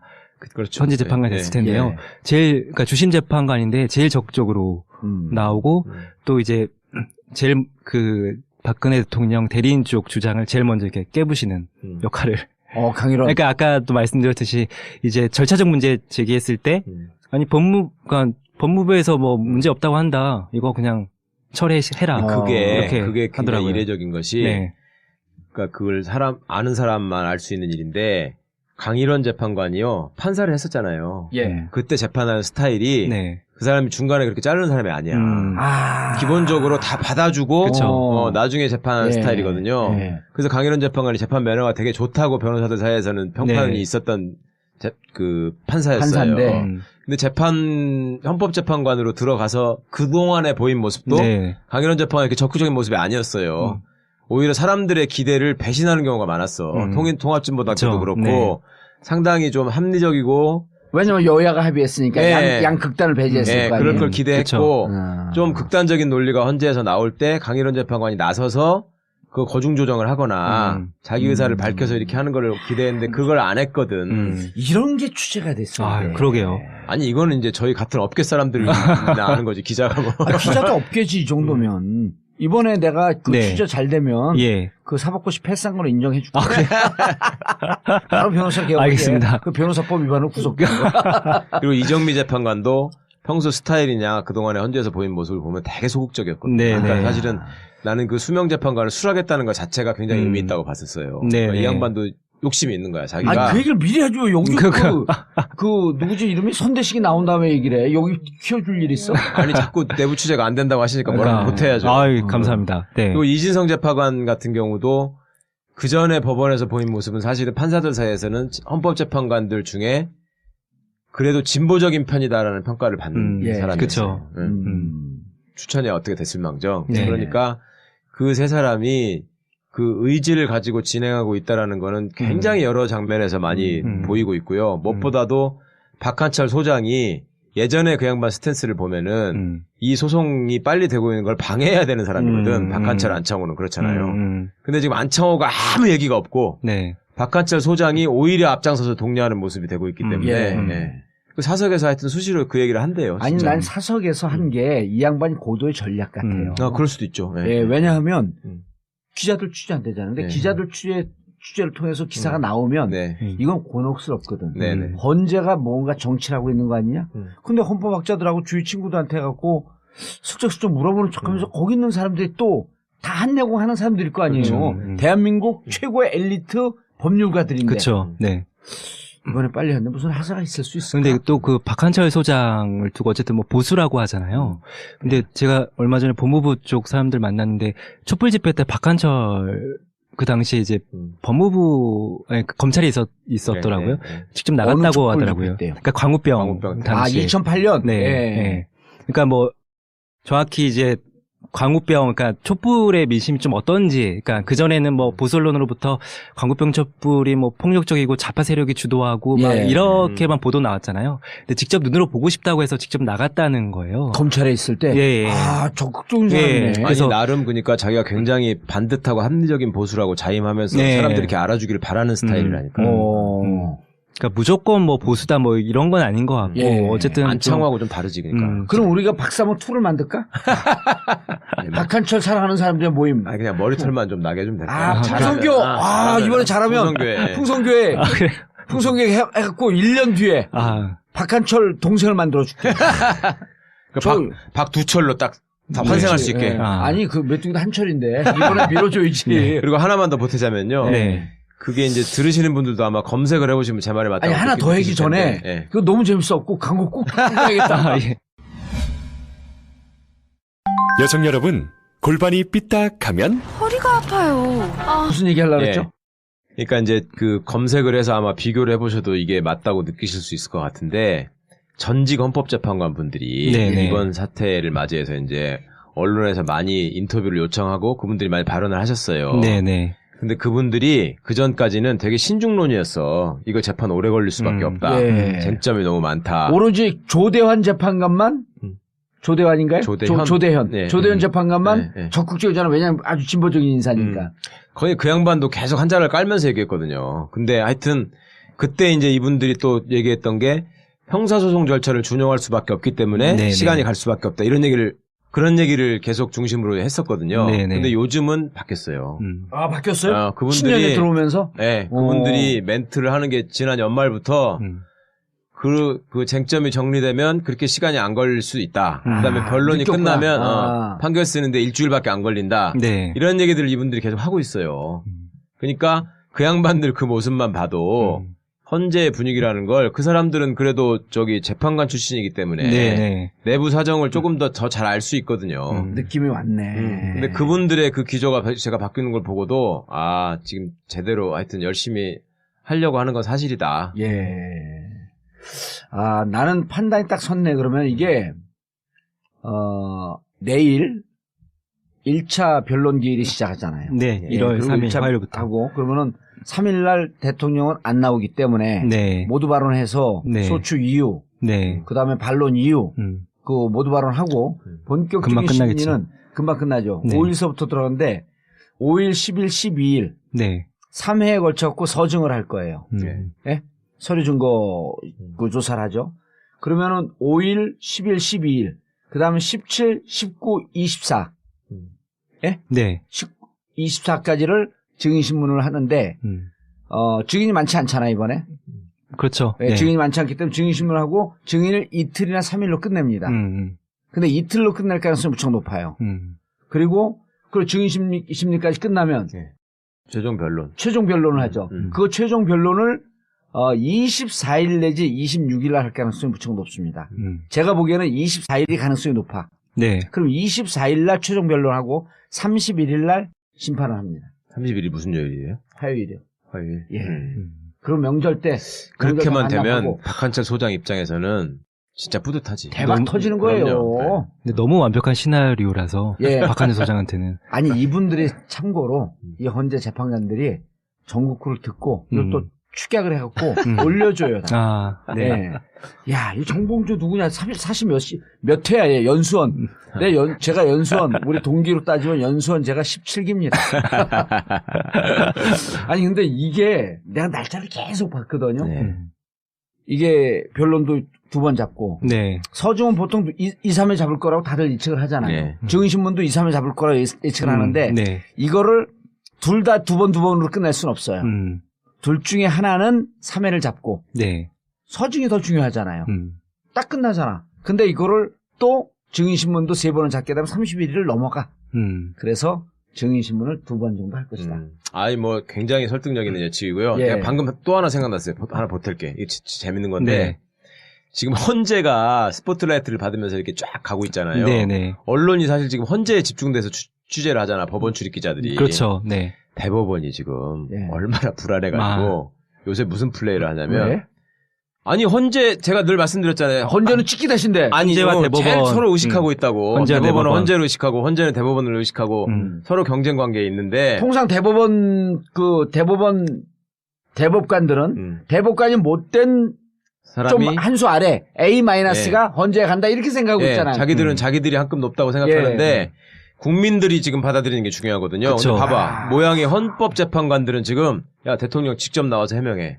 그렇죠. 헌재 재판관이 됐을 텐데요. 예. 제일 그러니까 주심 재판관인데 제일 적극적으로 나오고 또 이제 제일 그 박근혜 대통령 대리인 쪽 주장을 제일 먼저 이렇게 깨부시는 역할을. 강일원. 그러니까 아까도 말씀드렸듯이 이제 절차적 문제 제기했을 때 아니 그러니까 법무부에서 뭐 문제 없다고 한다. 이거 그냥 철회해라. 그게 이렇게 굉장히 하더라고요. 이례적인 것이 네. 그러니까 그걸 아는 사람만 알 수 있는 일인데 강일원 재판관이요 판사를 했었잖아요. 예. 그때 재판하는 스타일이 네. 그 사람이 중간에 그렇게 자르는 사람이 아니야. 기본적으로 다 받아주고 그쵸. 나중에 재판하는 예. 스타일이거든요. 예. 그래서 강일원 재판관이 재판 매너가 되게 좋다고 변호사들 사이에서는 평판이 네. 있었던 그 판사였어요. 판사인데. 근데 헌법재판관으로 들어가서 그동안에 보인 모습도 네. 강일원 재판관이 이렇게 적극적인 모습이 아니었어요. 오히려 사람들의 기대를 배신하는 경우가 많았어. 통합진보당 때도 그쵸. 그렇고 네. 상당히 좀 합리적이고 왜냐면 여야가 합의했으니까 예. 양 극단을 배제했을 거 아니에요. 그럴 걸 기대했고 그쵸. 좀 극단적인 논리가 헌재에서 나올 때 강일원 재판관이 나서서 그 거중 조정을 하거나 자기 의사를 밝혀서 이렇게 하는 걸 기대했는데 그걸 안 했거든. 이런 게 취재가 됐어요. 아, 그러게요. 아니 이거는 이제 저희 같은 업계 사람들이 아는 거지 기자가 뭐. 기자도 없겠지 이 정도면. 이번에 내가 그 네. 취재 잘 되면 예. 그 사법고시 패스한 걸로 인정해 줄게. 바로 변호사 개혁. 알겠습니다. 그 변호사법 위반으로 구속돼. 그리고 이정미 재판관도 평소 스타일이냐 그동안에 헌재에서 보인 모습을 보면 되게 소극적이었거든요. 네, 그러니까 네. 사실은 나는 그 수명 재판관을 수락했다는 것 자체가 굉장히 의미 있다고 봤었어요. 네, 그러니까 이 네. 양반도 욕심이 있는 거야. 자기가 아니 그 얘기를 미리 해줘. 여기 그 누구지 이름이 선대식이 나온 다음에 얘기를 해. 여기 키워줄 일 있어? 아니 자꾸 내부 취재가 안 된다고 하시니까 뭐라고 못해야죠. 아유, 감사합니다. 네. 그리고 이진성 재판관 같은 경우도 그 전에 법원에서 보인 모습은 사실은 판사들 사이에서는 헌법재판관들 중에 그래도 진보적인 편이다라는 평가를 받는 예, 사람이었어요. 그쵸. 추천이 어떻게 됐을망정. 네. 그러니까 그 세 사람이 그 의지를 가지고 진행하고 있다라는 거는 굉장히 여러 장면에서 많이 보이고 있고요. 무엇보다도 박한철 소장이 예전에 그 양반 스탠스를 보면은 이 소송이 빨리 되고 있는 걸 방해해야 되는 사람이거든. 박한철 안창호는 그렇잖아요. 근데 지금 안창호가 아무 얘기가 없고 네. 박한철 소장이 오히려 앞장서서 독려하는 모습이 되고 있기 때문에 예. 그 사석에서 하여튼 수시로 그 얘기를 한대요. 아니 진짜. 난 사석에서 한 게 이 양반이 고도의 전략 같아요. 그럴 수도 있죠. 예. 예, 왜냐하면 음. 기자들 취재 안 되잖아요. 근데 네. 기자들 취재를 통해서 기사가 나오면 네. 이건 곤혹스럽거든. 네네. 헌재가 뭔가 정치를 하고 있는 거 아니냐? 음. 근데 헌법학자들하고 주위 친구들한테 해갖고 슬쩍슬쩍 물어보는 척하면서 거기 있는 사람들이 또 다 한내공 하는 사람들일 거 아니에요. 그렇죠. 대한민국 최고의 엘리트 법률가들인데. 그렇죠. 네. 이번에 빨리 했는데 무슨 하자가 있을 수 있을까? 근데 또 그 박한철 소장을 두고 어쨌든 뭐 보수라고 하잖아요. 근데 제가 얼마 전에 법무부 쪽 사람들 만났는데 촛불 집회 때 박한철 그 당시에 이제 법무부 아니, 그 검찰이 있었더라고요. 네. 직접 어느 나갔다고 촛불 하더라고요. 집회 때요? 그러니까 광우병 광우병 당시에. 2008년? 네. 예. 네. 그러니까 뭐 정확히 이제 광우병, 그러니까 촛불의 민심이 좀 어떤지, 그러니까 그전에는 뭐 보수 언론으로부터 광우병 촛불이 뭐 폭력적이고 좌파 세력이 주도하고 막 예. 이렇게만 보도 나왔잖아요. 근데 직접 눈으로 보고 싶다고 해서 직접 나갔다는 거예요. 검찰에 있을 때? 예, 예. 아, 적극적인 예. 사람이네. 그래서- 아니, 나름 그러니까 자기가 굉장히 반듯하고 합리적인 보수라고 자임하면서 네. 사람들이 이렇게 알아주기를 바라는 스타일이라니까. 그러니까 무조건 뭐 보수다 뭐 이런 건 아닌 것 같고 예. 어쨌든 안창호하고 좀 다르지 그러니까. 그럼 우리가 박사모 2를 만들까? 박한철 사랑하는 사람들의 모임. 아니 그냥 머리털만 좀 나게 좀 될까? 아, 풍성교! 아, 이번에 잘하면. 풍성교회. 풍성교회. 그래. 풍성교회 해갖고 1년 뒤에. 아, 박한철 동생을 만들어줄게. 박두철로 딱 다 환생할 수 있게. 예. 아. 아니, 그 메뚜기도 한철인데. 이번에 밀어줘야지. 그리고 하나만 더 보태자면요. 네. 그게 이제 들으시는 분들도 아마 검색을 해보시면 제 말이 맞다고. 아니, 하나 더 하기 느끼실 전에. 텐데. 예. 그거 너무 재밌었고, 광고 꼭 해야겠다. 아, 예. 여성 여러분, 골반이 삐딱하면 허리가 아파요. 무슨 얘기 하려고 예. 그랬죠? 그러니까 이제 그 검색을 해서 아마 비교를 해보셔도 이게 맞다고 느끼실 수 있을 것 같은데 전직 헌법재판관 분들이 네네. 이번 사태를 맞이해서 이제 언론에서 많이 인터뷰를 요청하고 그분들이 많이 발언을 하셨어요. 네네. 근데 그분들이 그 전까지는 되게 신중론이었어. 이거 재판 오래 걸릴 수밖에 없다. 예. 쟁점이 너무 많다. 오로지 조대환 재판관만 조대환인가요? 조대현. 조대현. 네. 조대현 재판관만 네. 적극적이잖아. 왜냐하면 아주 진보적인 인사니까. 거의 그 양반도 계속 한자를 깔면서 얘기했거든요. 근데 하여튼 그때 이제 이분들이 또 얘기했던 게 형사소송 절차를 준용할 수밖에 없기 때문에 네네. 시간이 갈 수밖에 없다. 그런 얘기를 계속 중심으로 했었거든요. 네네. 근데 요즘은 바뀌었어요. 아, 바뀌었어요? 그분들이 신년에 들어오면서? 네, 그분들이 멘트를 하는 게 지난 연말부터 그 쟁점이 정리되면 그렇게 시간이 안 걸릴 수 있다. 그다음에 변론이 느꼈구나. 끝나면 판결 쓰는데 일주일밖에 안 걸린다. 네. 이런 얘기들을 이분들이 계속 하고 있어요. 그러니까 그 양반들 그 모습만 봐도 헌재의 분위기라는 걸 그 사람들은 그래도 재판관 출신이기 때문에 네. 내부 사정을 조금 더 잘 알 수 있거든요. 느낌이 왔네. 근데 그분들의 그 기조가 제가 바뀌는 걸 보고도 지금 제대로 하여튼 열심히 하려고 하는 건 사실이다. 예. 나는 판단이 딱 섰네. 그러면 이게, 내일 1차 변론 기일이 시작하잖아요. 네. 예, 1월 그리고 3일 1차 화요일부터. 하고, 그러면은 3일날 대통령은 안 나오기 때문에 네. 모두 발언해서 네. 소추 이유, 네. 그 다음에 반론 이유, 그 모두 발언하고 본격적인 금방 끝나겠죠. 심리는 금방 끝나죠. 네. 5일서부터 들어가는데 5일, 10일, 12일 네. 3회에 걸쳐갖고 서증을 할 거예요. 예? 서류 증거 그 조사를 하죠. 그러면은 5일, 10일, 12일, 그 다음에 17, 19, 24. 예? 네. 24까지를 증인신문을 하는데, 증인이 많지 않잖아요, 이번에. 그렇죠. 예, 네. 증인이 많지 않기 때문에 증인신문을 하고 증인을 이틀이나 3일로 끝냅니다. 근데 이틀로 끝날 가능성이 무척 높아요. 그리고 그 증인심리까지 끝나면 최종 변론. 최종 변론을 하죠. 그 최종 변론을 24일 내지 26일 날 할 가능성이 무척 높습니다. 제가 보기에는 24일이 가능성이 높아. 네. 그럼 24일 날 최종 변론하고 31일 날 심판을 합니다. 30일이 무슨 요일이에요? 화요일이요. 화요일. 예. 그럼 명절 때 그렇게만 되면 만나고 박한철 소장 입장에서는 진짜 뿌듯하지. 대박 터지는 거예요. 그럼요. 근데 너무 완벽한 시나리오라서 예. 박한재 소장한테는 아니 이분들이 참고로 이 헌재 재판관들이 전국구를 듣고 이걸 또 축약을 해갖고 올려줘요. 다. 네. 네. 야, 이 정봉주 누구냐? 사실 몇 회야, 얘, 연수원. 제가 연수원, 우리 동기로 따지면 연수원 제가 17기입니다. 아니, 근데 이게 내가 날짜를 계속 봤거든요. 네. 이게 변론도 2번 잡고. 네. 서증은 보통 2, 3회 잡을 거라고 다들 예측을 하잖아요. 네. 증인신문도 2, 3회 잡을 거라고 예측을 하는데. 네. 이거를 둘 다 2번으로 끝낼 수는 없어요. 둘 중에 하나는 3회를 잡고. 네. 서증이 더 중요하잖아요. 딱 끝나잖아. 근데 이거를 또 증인신문도 3번을 잡게 되면 31일을 넘어가. 그래서 증인신문을 2번 정도 할 것이다. 뭐 굉장히 설득력 있는 예측이고요. 예. 내가 방금 또 하나 생각났어요. 하나 보탤게. 이게 재밌는 건데. 네. 지금 헌재가 스포트라이트를 받으면서 이렇게 쫙 가고 있잖아요. 네네. 언론이 사실 지금 헌재에 집중돼서 취재를 하잖아. 법원 출입 기자들이. 그렇죠. 네. 대법원이 지금 예. 얼마나 불안해가지고 요새 무슨 플레이를 하냐면 왜? 아니 헌재 제가 늘 말씀드렸잖아요. 헌재는 찍기 대신데. 헌재와 대법원. 제일 서로 의식하고 있다고. 헌재와 대법원은 대법원. 헌재를 의식하고 헌재는 대법원을 의식하고 서로 경쟁 관계에 있는데 통상 대법원 대법관들은 대법관이 못된 사람이 좀 한 수 아래 A-가 헌재에 간다 이렇게 생각하고 예, 있잖아요. 자기들은 자기들이 한 급 높다고 생각하는데 국민들이 지금 받아들이는 게 중요하거든요. 그쵸. 근데 봐봐. 모양의 헌법재판관들은 지금 야 대통령 직접 나와서 해명해.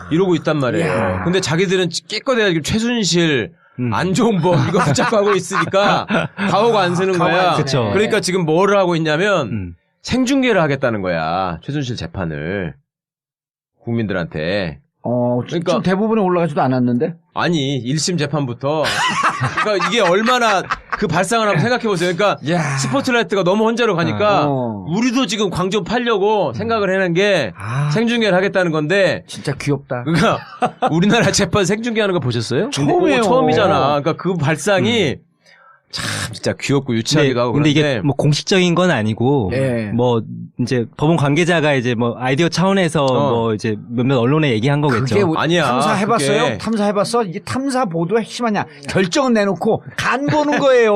이러고 있단 말이에요. 이야. 근데 자기들은 끼껏해야 지금 최순실 안 좋은 법 이거 붙잡고 하고 있으니까 가오가 안 쓰는 가오가 거야. 안 쓰네. 그쵸. 그러니까 지금 뭐를 하고 있냐면 생중계를 하겠다는 거야. 최순실 재판을 국민들한테. 그러니까 지금 대부분에 올라가지도 않았는데. 아니 1심 재판부터 그러니까 이게 얼마나 그 발상을 한번 생각해 보세요. 그러니까 야. 스포트라이트가 너무 헌재로 가니까 어. 우리도 지금 광주 팔려고 생각을 해낸 게 생중계를 하겠다는 건데 진짜 귀엽다. 그러니까 우리나라 재판 생중계하는 거 보셨어요? 처음이에요. 처음이잖아. 그러니까 그 발상이 참 진짜 귀엽고 유치하기도 하고 근데 그런데 이게 뭐 공식적인 건 아니고 예. 뭐 이제 법원 관계자가 이제 뭐 아이디어 차원에서 뭐 이제 몇몇 언론에 얘기한 거겠죠. 그게 아니야, 탐사해봤어요? 그게. 탐사해봤어? 이게 탐사 보도의 핵심 아니야. 결정은 내놓고 간 보는 거예요.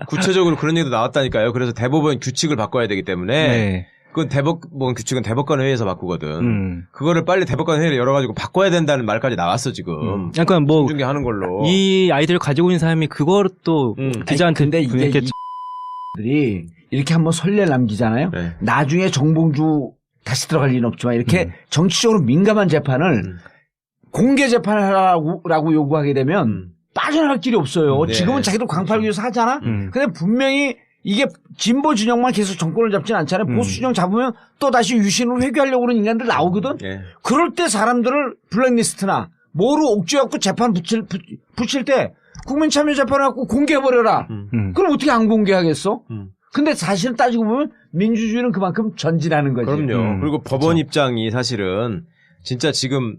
구체적으로 그런 얘기도 나왔다니까요. 그래서 대법원 규칙을 바꿔야 되기 때문에 네. 그건 대법원 규칙은 대법관 회의에서 바꾸거든. 그거를 빨리 대법관 회의를 열어가지고 바꿔야 된다는 말까지 나왔어 지금. 약간 뭐 중계 하는 걸로. 이 아이디어를 가지고 있는 사람이 그거를 또 기자한테 근데 이게 들이 이렇게 한번 선례 남기잖아요. 네. 나중에 정봉주 다시 들어갈 리는 없지만 이렇게 정치적으로 민감한 재판을 공개 재판을 하라고 요구하게 되면 빠져나갈 길이 없어요. 네. 지금은 자기도 광팔 위해서 하잖아. 근데 분명히 이게 진보 진영만 계속 정권을 잡지는 않잖아요. 보수 진영 잡으면 또 다시 유신으로 회귀하려고 하는 인간들 나오거든. 예. 그럴 때 사람들을 블랙리스트나 뭐로 옥죄갖고 재판 붙일 때 국민참여재판을 갖고 공개해버려라. 그럼 어떻게 안 공개하겠어? 근데 사실은 따지고 보면 민주주의는 그만큼 전진하는 거지. 그럼요. 그리고 법원 입장이 사실은 진짜 지금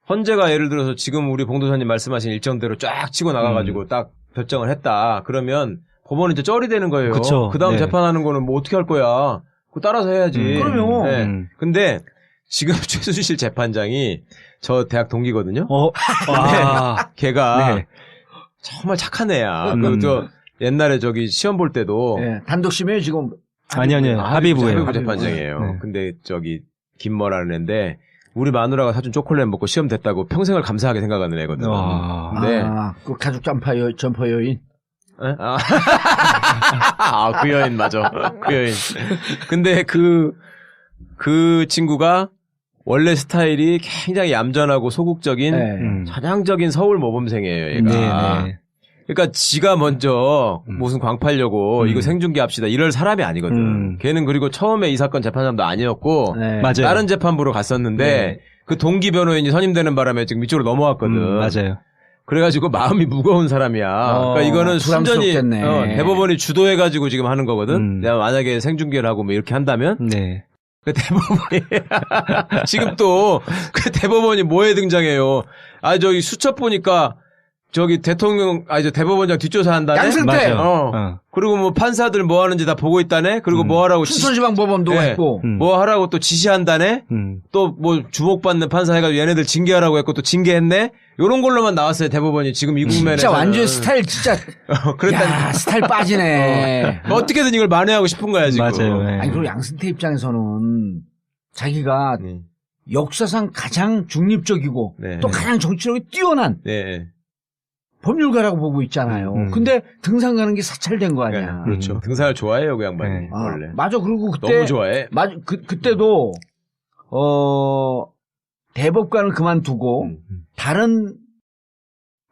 헌재가 예를 들어서 지금 우리 봉도사님 말씀하신 일정대로 쫙 치고 나가가지고 딱 결정을 했다. 그러면 법원은 이제 쩔이 되는 거예요. 그쵸. 그 다음 네. 재판하는 거는 뭐 어떻게 할 거야. 그거 따라서 해야지. 그럼요. 네. 근데 지금 최순실 재판장이 저 대학 동기거든요. 와. 걔가 네. 정말 착한 애야. 저 옛날에 저기 시험 볼 때도 예, 단독심이에요 지금. 아니요. 합의부예요. 합의부 재판장이에요. 네. 근데 저기 김머라는 애인데 우리 마누라가 사준 초콜릿 먹고 시험 됐다고 평생을 감사하게 생각하는 애거든. 와. 네. 그 가족 점퍼 여인. 그 여인 맞아. 그 여인. 근데 그 친구가 원래 스타일이 굉장히 얌전하고 소극적인 네. 전향적인 서울 모범생이에요, 얘가. 네. 그러니까 지가 먼저 무슨 광팔려고 이거 생중계 합시다 이럴 사람이 아니거든. 걔는 그리고 처음에 이 사건 재판장도 아니었고 네. 맞아요. 다른 재판부로 갔었는데 네. 그 동기 변호인이 선임되는 바람에 지금 이쪽으로 넘어왔거든. 맞아요. 그래가지고 마음이 무거운 사람이야. 그러니까 이거는 순전히 부담스럽겠네. 대법원이 주도해가지고 지금 하는 거거든. 내가 만약에 생중계를 하고 뭐 이렇게 한다면 네. 그 대법원이 지금 또 그 대법원이 뭐에 등장해요? 저기 수첩 보니까 저기 대통령 이제 대법원장 뒷조사 한다네. 양승태. 맞아요. 그리고 뭐 판사들 뭐 하는지 다 보고 있다네. 그리고 뭐 하라고 춘천지방법원도 네. 했고. 뭐 하라고 또 지시한다네. 또 뭐 주목받는 판사 해가지고 얘네들 징계하라고 했고 또 징계했네. 요런 걸로만 나왔어요 대법원이 지금 이 국면에서. 진짜 완전 스타일 진짜. 야, 스타일 빠지네. 뭐 어떻게든 이걸 만회하고 싶은 거야 지금. 맞아요. 네. 아니 그리고 양승태 입장에서는 자기가 역사상 가장 중립적이고 네. 또 가장 정치력이 뛰어난 네. 법률가라고 보고 있잖아요. 근데 등산 가는 게 사찰된 거 아니야. 그렇죠. 등산을 좋아해요 그 양반이 네. 원래. 맞아. 그리고 그때 너무 좋아해. 맞아. 그때도 대법관을 그만두고 다른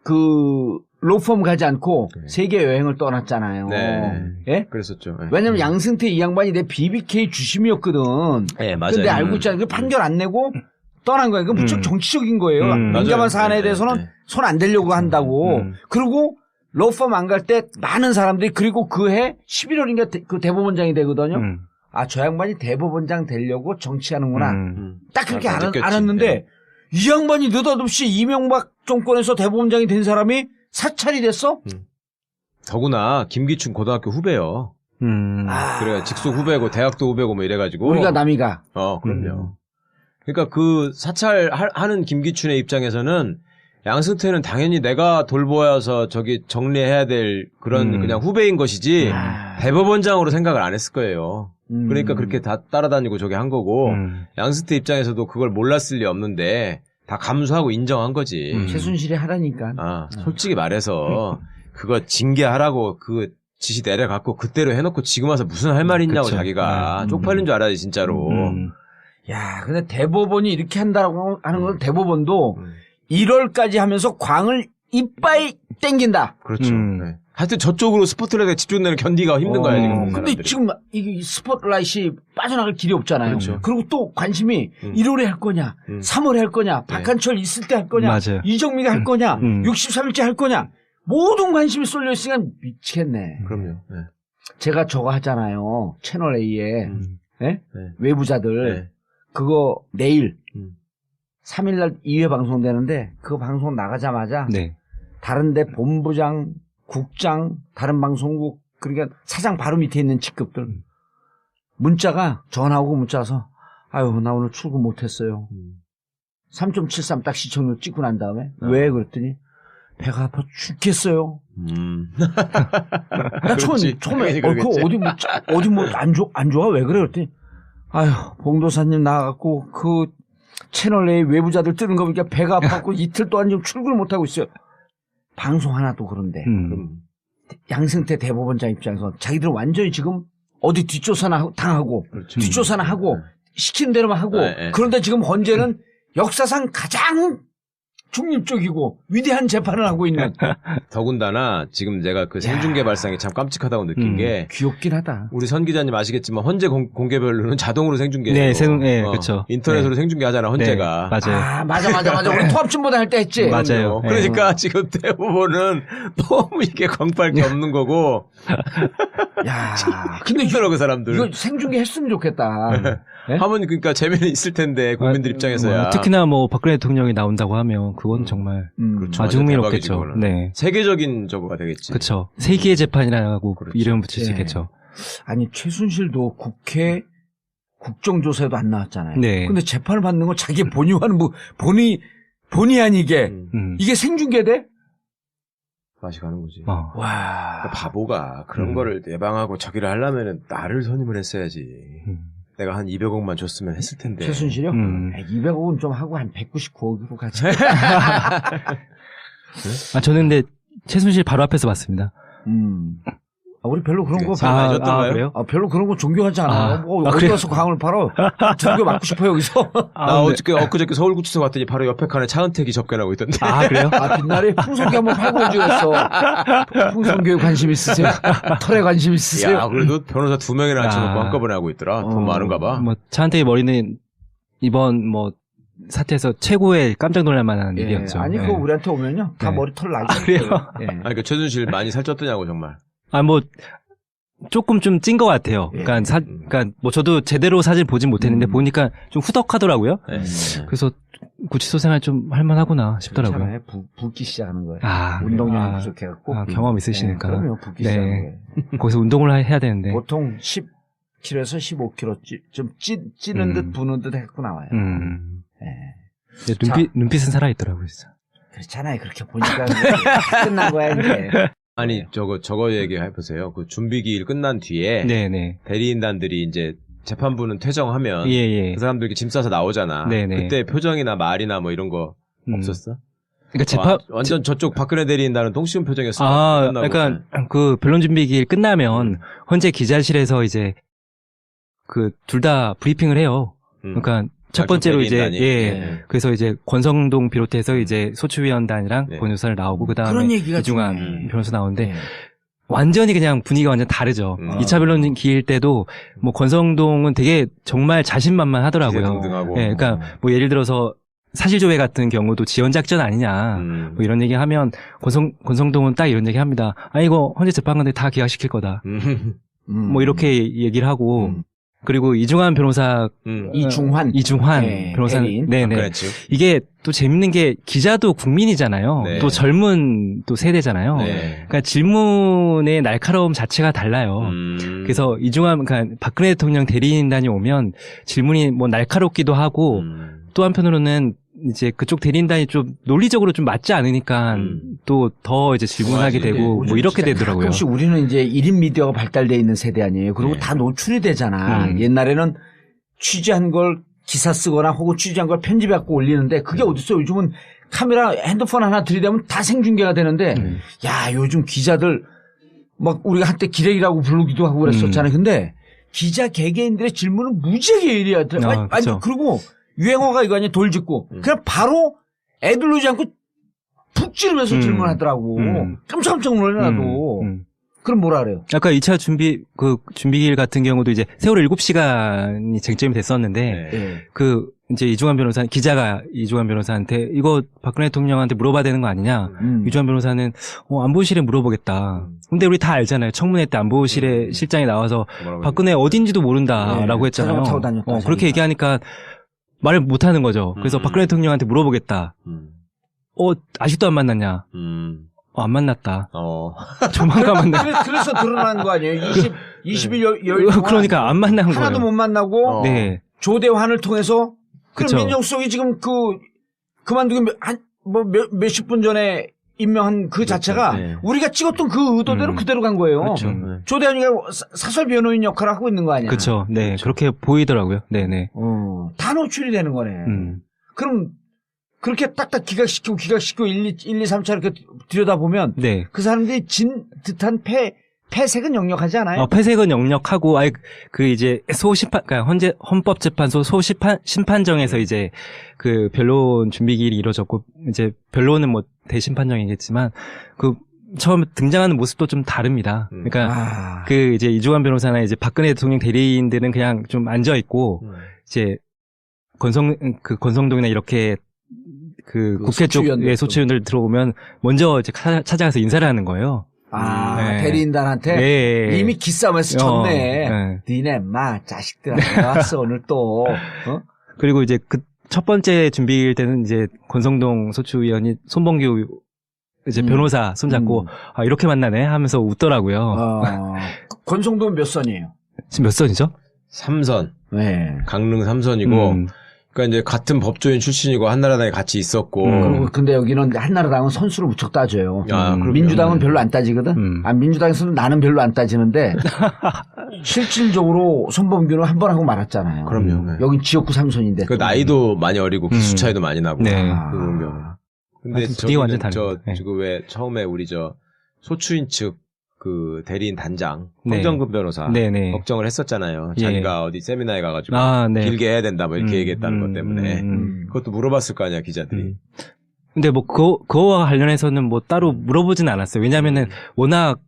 그 로펌 가지 않고 세계 여행을 떠났잖아요. 네. 예? 그랬었죠. 네. 왜냐면 양승태 이 양반이 내 BBK 주심이었거든. 네, 맞아요. 근데 알고 있잖아요. 그 판결 안 내고 떠난 거예요. 그건 무척 정치적인 거예요. 민감한 맞아요. 사안에 네, 대해서는 네. 손 안 대려고 한다고. 그리고 로펌 안 갈 때 많은 사람들이 그리고 그해 11월인가 그 대법원장이 되거든요. 저 양반이 대법원장 되려고 정치하는구나. 딱 그렇게 느꼈지. 알았는데 네. 이 양반이 느닷없이 이명박 정권에서 대법원장이 된 사람이 사찰이 됐어? 더구나 김기춘 고등학교 후배요. 그래 직속 후배고 대학도 후배고 뭐 이래가지고. 우리가 남이가. 그럼요. 그러니까 그 사찰하는 김기춘의 입장에서는 양승태는 당연히 내가 돌보아서 저기 정리해야 될 그런 그냥 후배인 것이지 대법원장으로 생각을 안 했을 거예요. 그러니까 그렇게 다 따라다니고 저기 한 거고 양승태 입장에서도 그걸 몰랐을 리 없는데 다 감수하고 인정한 거지. 최순실이 하라니까. 솔직히 말해서 그거 징계하라고 그 지시 내려갖고 그대로 해놓고 지금 와서 무슨 할 말이 있냐고 그쵸. 자기가 쪽팔린 줄 알아야지 진짜로. 야, 근데 대법원이 이렇게 한다라고 하는 건 대법원도 1월까지 하면서 광을 이빨 땡긴다. 그렇죠. 네. 하여튼 저쪽으로 스포트라이트가 집중되는 견디가 힘든 거야 지금. 근데 사람들이. 지금 이 스포트라이트이 빠져나갈 길이 없잖아요. 그렇죠. 그리고 또 관심이 1월에 할 거냐, 3월에 할 거냐, 박한철 있을 때 할 거냐, 맞아요. 이정미가 할 거냐, 63일째 할 거냐, 모든 관심이 쏠려 있으니까 미치겠네. 그럼요. 네. 제가 저거 하잖아요. 채널 A에 예? 네. 외부자들 네. 그거 내일 3일날 2회 방송되는데 그 방송 나가자마자 네. 다른데 본부장, 국장, 다른 방송국 그러니까 사장 바로 밑에 있는 직급들 문자가 전화 오고 문자 와서 아유 나 오늘 출근 못했어요. 3.73 딱 시청률 찍고 난 다음에 왜 그랬더니 배가 아파 죽겠어요. 나 처음에 당연히 그거 그러겠지. 어디 뭐 안 좋아 왜 그래 그랬더니 아유 봉도사님 나가갖고 그 채널 A 외부자들 뜨는 거 보니까 배가 아파갖고 이틀 동안 좀 출근을 못 하고 있어요. 방송 하나도 그런데 양승태 대법원장 입장에서 자기들 완전히 지금 어디 뒷조사나 당하고 그렇죠. 뒷조사나 하고 시키는 대로만 하고 네. 그런데 지금 헌재는 역사상 가장 중립적이고 위대한 재판을 하고 있는 더군다나 지금 내가 그 생중계 발상이 참 깜찍하다고 느낀 게 귀엽긴 하다. 우리 선 기자님 아시겠지만 헌재 공개별로는 자동으로 생중계해요. 네, 그렇죠. 인터넷으로 네. 생중계하잖아 헌재가. 네, 맞아요. 아, 맞아. 우리 통합진보다 할 때 했지. 맞아요. 네. 그러니까 지금 대부분은 너무 이게 광팔 게 없는 거고. 야, 근데 힘들어 그 사람들. 이거 생중계 했으면 좋겠다. 네? 하면 그러니까 재미는 있을 텐데 국민들 입장에서야. 특히나 뭐 박근혜 대통령이 나온다고 하면 그건 정말 그렇죠. 아주 완전 흥미롭겠죠. 대박이지, 그거는. 네. 세계적인 저거가 되겠지. 그렇죠. 세기의 재판이라고 그렇죠. 이름 붙일 수 네. 있겠죠. 아니 최순실도 국회 국정조사에도 안 나왔잖아요. 네. 근데 재판을 받는 건 자기 본의와는 뭐 본의 아니게 이게 생중계돼? 맛이 가는 거지. 와. 그러니까 바보가 그런 거를 예방하고 저기를 하려면은 나를 선임을 했어야지. 내가 한 200억만 줬으면 했을 텐데. 최순실이요? 200억은 좀 하고 한 199억으로 가지. 저는 근데 최순실 바로 앞에서 봤습니다. 우리 별로 그런 거 그래요? 별로 그런 거 존경하지 않아. 어디 그래요? 가서 광을 팔아? 존경 맞고 싶어 여기서. 나 엊그저께 서울구치소 갔더니 바로 옆에 칸에 차은택이 접견하고 있던데. 그래요? 빛날에 풍선교 한번 팔고 오지 그랬어. 풍선교에 관심 있으세요? 털에 관심 있으세요? 야, 그래도 변호사 2명이나 앉혀놓고 아. 한꺼번에 하고 있더라. 돈 많은가 봐. 뭐 차한테의 머리는 이번 뭐 사태에서 최고의 깜짝 놀랄 만한 일이었죠. 아니 그거 우리한테 오면요 다 네. 머리털 나게. 그래요? 그러니까 최순실 많이 살쪘더냐고 정말. 뭐 조금 좀 찐 것 같아요. 그러니까 뭐 저도 제대로 사진 보진 못했는데 보니까 좀 후덕하더라고요. 네. 그래서 구치소 생활 좀 할만하구나 싶더라고요. 괜찮아요. 붓기 시작하는 거예요. 아, 운동량이 부족해갖고. 경험 있으시니까. 그럼요. 붓기 시작하는 거예요. 거기서 운동을 해야 되는데. 보통 10kg에서 15kg 좀 찌는 듯 부는 듯 해갖고 나와요. 네, 눈빛은 살아있더라고요, 진짜. 그렇잖아요. 그렇게 보니까 다 끝난 거야 이제. 아니 저거 얘기해보세요. 그 준비기일 끝난 뒤에 네네. 대리인단들이 이제 재판부는 퇴정하면 예. 그 사람들 이렇게 짐 싸서 나오잖아. 네네. 그때 표정이나 말이나 뭐 이런 거 없었어? 그러니까 재판 완전 저쪽 박근혜 대리인단은 통시운 표정이었어. 그러니까 그 변론 준비기일 끝나면 헌재 기자실에서 이제 그 둘 다 브리핑을 해요. 그러니까 첫 번째로 이제 그래서 이제 권성동 비롯해서 이제 소추위원단이랑 변호사를 나오고 그다음에 그런 얘기가 이중한 변호사 나오는데 완전히 그냥 분위기가 완전 다르죠. 2차 변론 기일 때도 뭐 권성동은 되게 정말 자신만만하더라고요. 예, 그러니까 뭐 예를 들어서 사실조회 같은 경우도 지연작전 아니냐 뭐 이런 얘기하면 권성동은 딱 이런 얘기합니다. 이거 헌재 재판관들 다 기각시킬 거다. 뭐 이렇게 얘기를 하고. 그리고 이중환 변호사 이중환 변호사는 네네 이게 또 재밌는 게 기자도 국민이잖아요. 네. 또 젊은 또 세대잖아요. 네. 그러니까 질문의 날카로움 자체가 달라요. 그래서 이중환 그러니까 박근혜 대통령 대리인단이 오면 질문이 뭐 날카롭기도 하고 또 한편으로는 이제 그쪽 대리인단이 좀 논리적으로 좀 맞지 않으니까 또 더 이제 질문하게 되고 뭐 이렇게 되더라고요. 가끔씩 우리는 이제 1인 미디어가 발달되어 있는 세대 아니에요. 그리고 다 노출이 되잖아. 옛날에는 취재한 걸 기사 쓰거나 혹은 취재한 걸 편집해갖고 올리는데 그게 어딨어요. 요즘은 카메라 핸드폰 하나 들이대면 다 생중계가 되는데 야 요즘 기자들 막 우리가 한때 기레기라고 부르기도 하고 그랬었잖아요. 근데 기자 개개인들의 질문은 무지하게 예리해야 돼. 아니 그리고 유행어가 이거 아니야 돌직구. 그냥 바로 애들 놓지 않고 푹 찌르면서 질문하더라고. 깜짝깜짝 놀래 나도. 그럼 뭐라 그래요? 아까 2차 준비기일 같은 경우도 이제 세월호 7시간이 쟁점이 됐었는데 그 이제 이중환 변호사한테 이거 박근혜 대통령한테 물어봐야 되는 거 아니냐. 이중환 변호사는 안보실에 물어보겠다. 근데 우리 다 알잖아요. 청문회 때 안보실에 실장이 나와서 박근혜 어딘지도 모른다라고 했잖아요. 타고 다녔다, 그렇게 얘기하니까 말을 못 하는 거죠. 그래서 박근혜 대통령한테 물어보겠다. 아직도 안 만났냐? 안 만났다. 조만간 만나. 그래서 드러난 거 아니에요? 20일 열 동안 그러니까 안 만난 거예요. 하나도 못 만나고 네. 조대환을 통해서 그쵸. 민정수석이 지금 그만두기 몇십 분 전에 임명한 그 자체가 우리가 찍었던 그 의도대로 그대로 간 거예요. 그렇죠. 조대환이가 사설 변호인 역할을 하고 있는 거 아니야? 그렇죠. 네, 그렇죠. 그렇게 보이더라고요. 네네. 다 노출이 되는 거네. 그럼 그렇게 딱딱 기각시키고 1, 2, 3차 이렇게 들여다보면 그 사람들이 진 듯한 폐색은 역력하지 않아요? 폐색은 역력하고, 이제, 그러니까, 헌법재판소 심판정에서 이제, 그, 변론 준비기일이 이루어졌고, 이제, 변론은 뭐, 대심판정이겠지만, 처음 등장하는 모습도 좀 다릅니다. 그러니까, 이제, 이주관 변호사나 이제, 박근혜 대통령 대리인들은 그냥 좀 앉아있고, 이제, 권성동이나 이렇게, 국회 쪽의 소추위원들 들어오면, 먼저 이제 찾아가서 인사를 하는 거예요. 네. 대리인단한테 이미 기싸움에서 졌네. 니네 마 자식들 나왔어 오늘 또. 그리고 이제 첫 번째 준비일 때는 이제 권성동 소추위원이 손범규 이제 변호사 손잡고 이렇게 만나네 하면서 웃더라고요. 권성동 몇 선이에요? 지금 몇 선이죠? 3선. 네. 강릉 3선이고. 그러니까 이제 같은 법조인 출신이고 한나라당에 같이 있었고. 그리고 근데 여기는 한나라당은 선수를 무척 따져요. 민주당은 별로 안 따지거든. 민주당에서는 나는 별로 안 따지는데 실질적으로 손범규는 한 번 하고 말았잖아요. 그럼요. 여긴 지역구 3선인데. 그 나이도 많이 어리고 기수 차이도 많이 나고. 네. 근데 분위기가 완전 다르죠. 지금 왜 처음에 우리 소추인 측 그 대리인 단장 황정근 변호사 걱정을 했었잖아요. 자기가 어디 세미나에 가가지고 길게 해야 된다 뭐 이렇게 얘기했다는 것 때문에 그것도 물어봤을 거 아니야 기자들이. 근데 뭐 그거와 관련해서는 뭐 따로 물어보진 않았어요. 왜냐하면은 워낙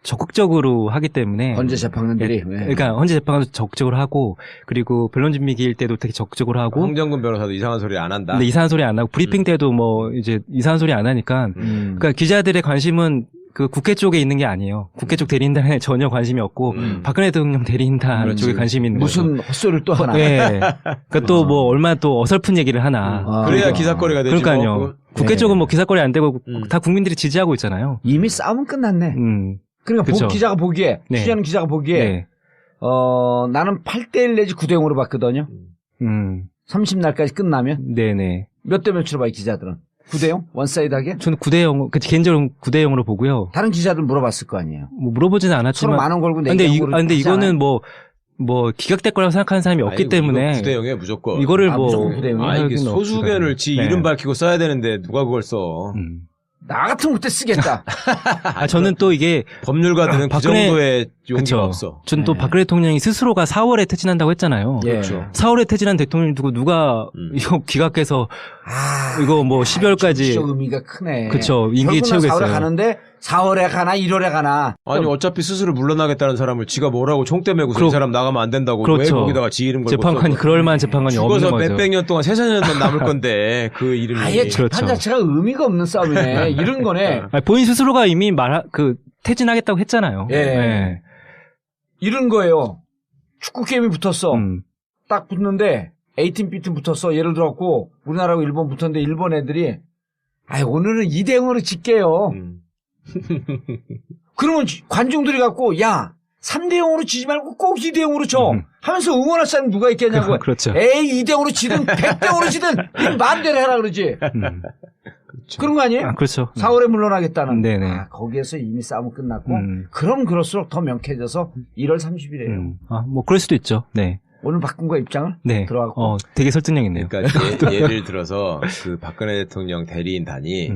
적극적으로 하기 때문에 헌재 재판관들이 그러니까 헌재 재판관도 적극적으로 하고 그리고 변론 준비 기일 때도 되게 적극적으로 하고 황정근 변호사도 이상한 소리 안 한다. 근데 이상한 소리 안 하고 브리핑 때도 뭐 이제 이상한 소리 안 하니까 그러니까 기자들의 관심은 그 국회 쪽에 있는 게 아니에요. 국회 쪽 대리인단에 전혀 관심이 없고 박근혜 대통령 대리인단 쪽에 관심이 있는 거죠. 무슨 헛소리를 또 하나. 네. 그러니까 또 뭐 얼마나 또 어설픈 얘기를 하나. 그래야 기사거리가 되지. 그러니까요. 뭐. 국회 쪽은 뭐 기사거리 안 되고 다 국민들이 지지하고 있잖아요. 이미 싸움은 끝났네. 그러니까 기자가 보기에 취재하는 기자가 보기에 나는 8대1 내지 9대0으로 봤거든요. 30날까지 끝나면 네네. 몇 대 몇으로 봐요 기자들은? 9대0? 원사이드하게? 저는 9대0, 개인적으로 9대0으로 보고요. 다른 기자들 물어봤을 거 아니에요? 뭐 물어보지는 않았지만. 서로 만원 걸고 근데 이거는 뭐 기각될 거라고 생각하는 사람이 없기 때문에. 9대0이에요, 무조건. 이거를 무조건 9대0이에요? 이게 소수견을 지 이름 밝히고 써야 되는데 누가 그걸 써. 나 같으면 그때 쓰겠다. 저는 또 이게 법률가들은 그 정도의 용기가 없어. 저는 또 박근혜 대통령이 스스로가 4월에 퇴진한다고 했잖아요. 그렇죠. 4월에 퇴진한 대통령 두고 누가 이거 기각해서 이거 뭐 12월까지 정치적 의미가 크네. 그렇죠. 임기 채우겠어요. 4월에 가는데 4월에 가나 1월에 가나. 아니 어차피 스스로 물러나겠다는 사람을 지가 뭐라고 총대 메고 이 사람 나가면 안 된다고 그렇죠. 왜 거기다가 지 이름 걸고 재판관이 그럴 만한 재판관이 없는 거죠. 죽어서 몇백 년 동안 세상년만 남을 건데 그 이름이 아예 재판 자체가 의미가 없는 싸움이네. 이런 거네. 본인 스스로가 이미 퇴진하겠다고 했잖아요. 예. 이런 거예요. 축구 게임이 붙었어. 딱 붙는데 A팀 B팀 붙었어. 예를 들어갖고 우리나라하고 일본 붙었는데 일본 애들이 오늘은 2대0으로 질게요. 그러면 관중들이 갖고 3대0으로 지지 말고 꼭 2대0으로 져 하면서 응원할 사람 누가 있겠냐고. 그렇죠. 2대0으로 지든 100대0으로 지든 그냥 마음대로 해라 그러지. 그렇죠. 그런 거 아니에요? 그렇죠. 4월에 물러나겠다는. 네네. 거기에서 이미 싸움은 끝났고 그럼 그럴수록 더 명쾌해져서 1월 30일이에요. 뭐 그럴 수도 있죠. 네. 오늘 바꾼 거 입장을? 네. 들어가고. 되게 설득력 있네요. 그러니까 예를 들어서 그 박근혜 대통령 대리인단이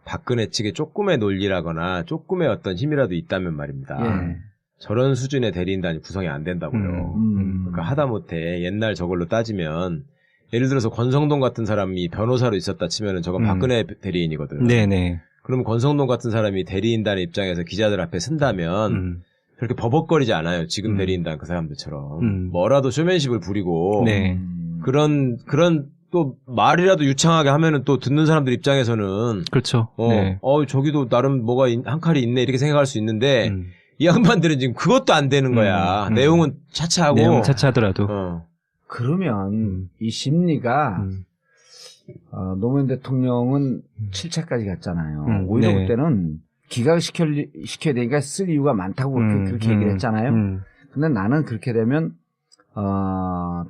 박근혜 측에 조금의 논리라거나 조금의 어떤 힘이라도 있다면 말입니다. 저런 수준의 대리인단이 구성이 안 된다고요. 그러니까 하다못해 옛날 저걸로 따지면 예를 들어서 권성동 같은 사람이 변호사로 있었다 치면은 저건 박근혜 대리인이거든. 네네. 그러면 권성동 같은 사람이 대리인단의 입장에서 기자들 앞에 쓴다면 그렇게 버벅거리지 않아요. 지금 대리인단 그 사람들처럼. 뭐라도 쇼맨십을 부리고 그런 또 말이라도 유창하게 하면은 또 듣는 사람들 입장에서는 그렇죠. 저기도 나름 뭐가 한 칼이 있네 이렇게 생각할 수 있는데 이 양반들은 지금 그것도 안 되는 거야. 내용은 차차하고. 내용은 차차하더라도. 그러면 이 심리가 노무현 대통령은 7차까지 갔잖아요. 오히려 그때는 기각시켜야 되니까 쓸 이유가 많다고 그렇게 얘기를 했잖아요. 근데 나는 그렇게 되면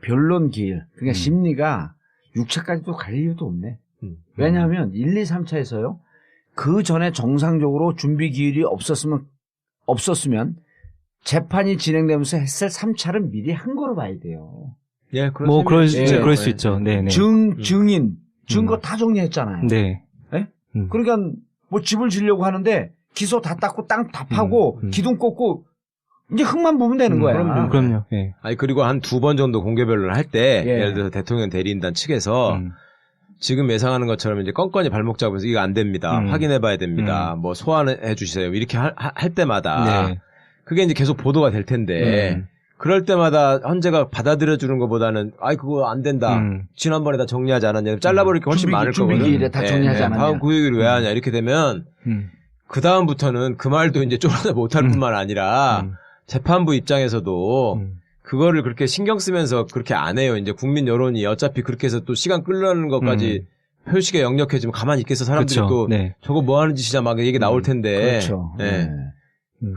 변론 기일 그러니까 심리가 6차까지도 갈 이유도 없네. 왜냐하면 1, 2, 3차에서요. 그 전에 정상적으로 준비 기일이 없었으면 재판이 진행되면서 했을 3차를 미리 한 거로 봐야 돼요. 예, 뭐 그럴 수 있죠. 네. 증인, 증거 다 정리했잖아요. 네. 그러니까 뭐 집을 지려고 하는데 기소 다 닦고 땅 다 파고 기둥 꽂고 이제 흙만 부으면 되는 거야. 그럼요. 예. 아니 그리고 한 2번 정도 공개 변론을 할 때 예. 예를 들어서 대통령 대리인단 측에서 지금 예상하는 것처럼 이제 건건이 발목 잡으면서 이거 안 됩니다. 확인해 봐야 됩니다. 뭐 소환해 주세요. 이렇게 할 때마다 네. 그게 이제 계속 보도가 될 텐데 그럴 때마다 헌재가 받아들여 주는 것보다는 아이 그거 안 된다. 지난번에 다 정리하지 않았냐. 잘라버릴 게 훨씬 많을 거거든. 준비기일에 다 정리하지 않았냐. 다음 구역을 왜 하냐. 이렇게 되면 그 다음부터는 그 말도 이제 쫄아내 못할 뿐만 아니라 재판부 입장에서도 그거를 그렇게 신경 쓰면서 그렇게 안 해요. 이제 국민 여론이 어차피 그렇게 해서 또 시간 끌려는 것까지 표식에 역력해지면 가만히 있겠어. 사람들이 그쵸. 또 네. 저거 뭐 하는 짓이냐 막 얘기 나올 텐데. 그렇죠. 네.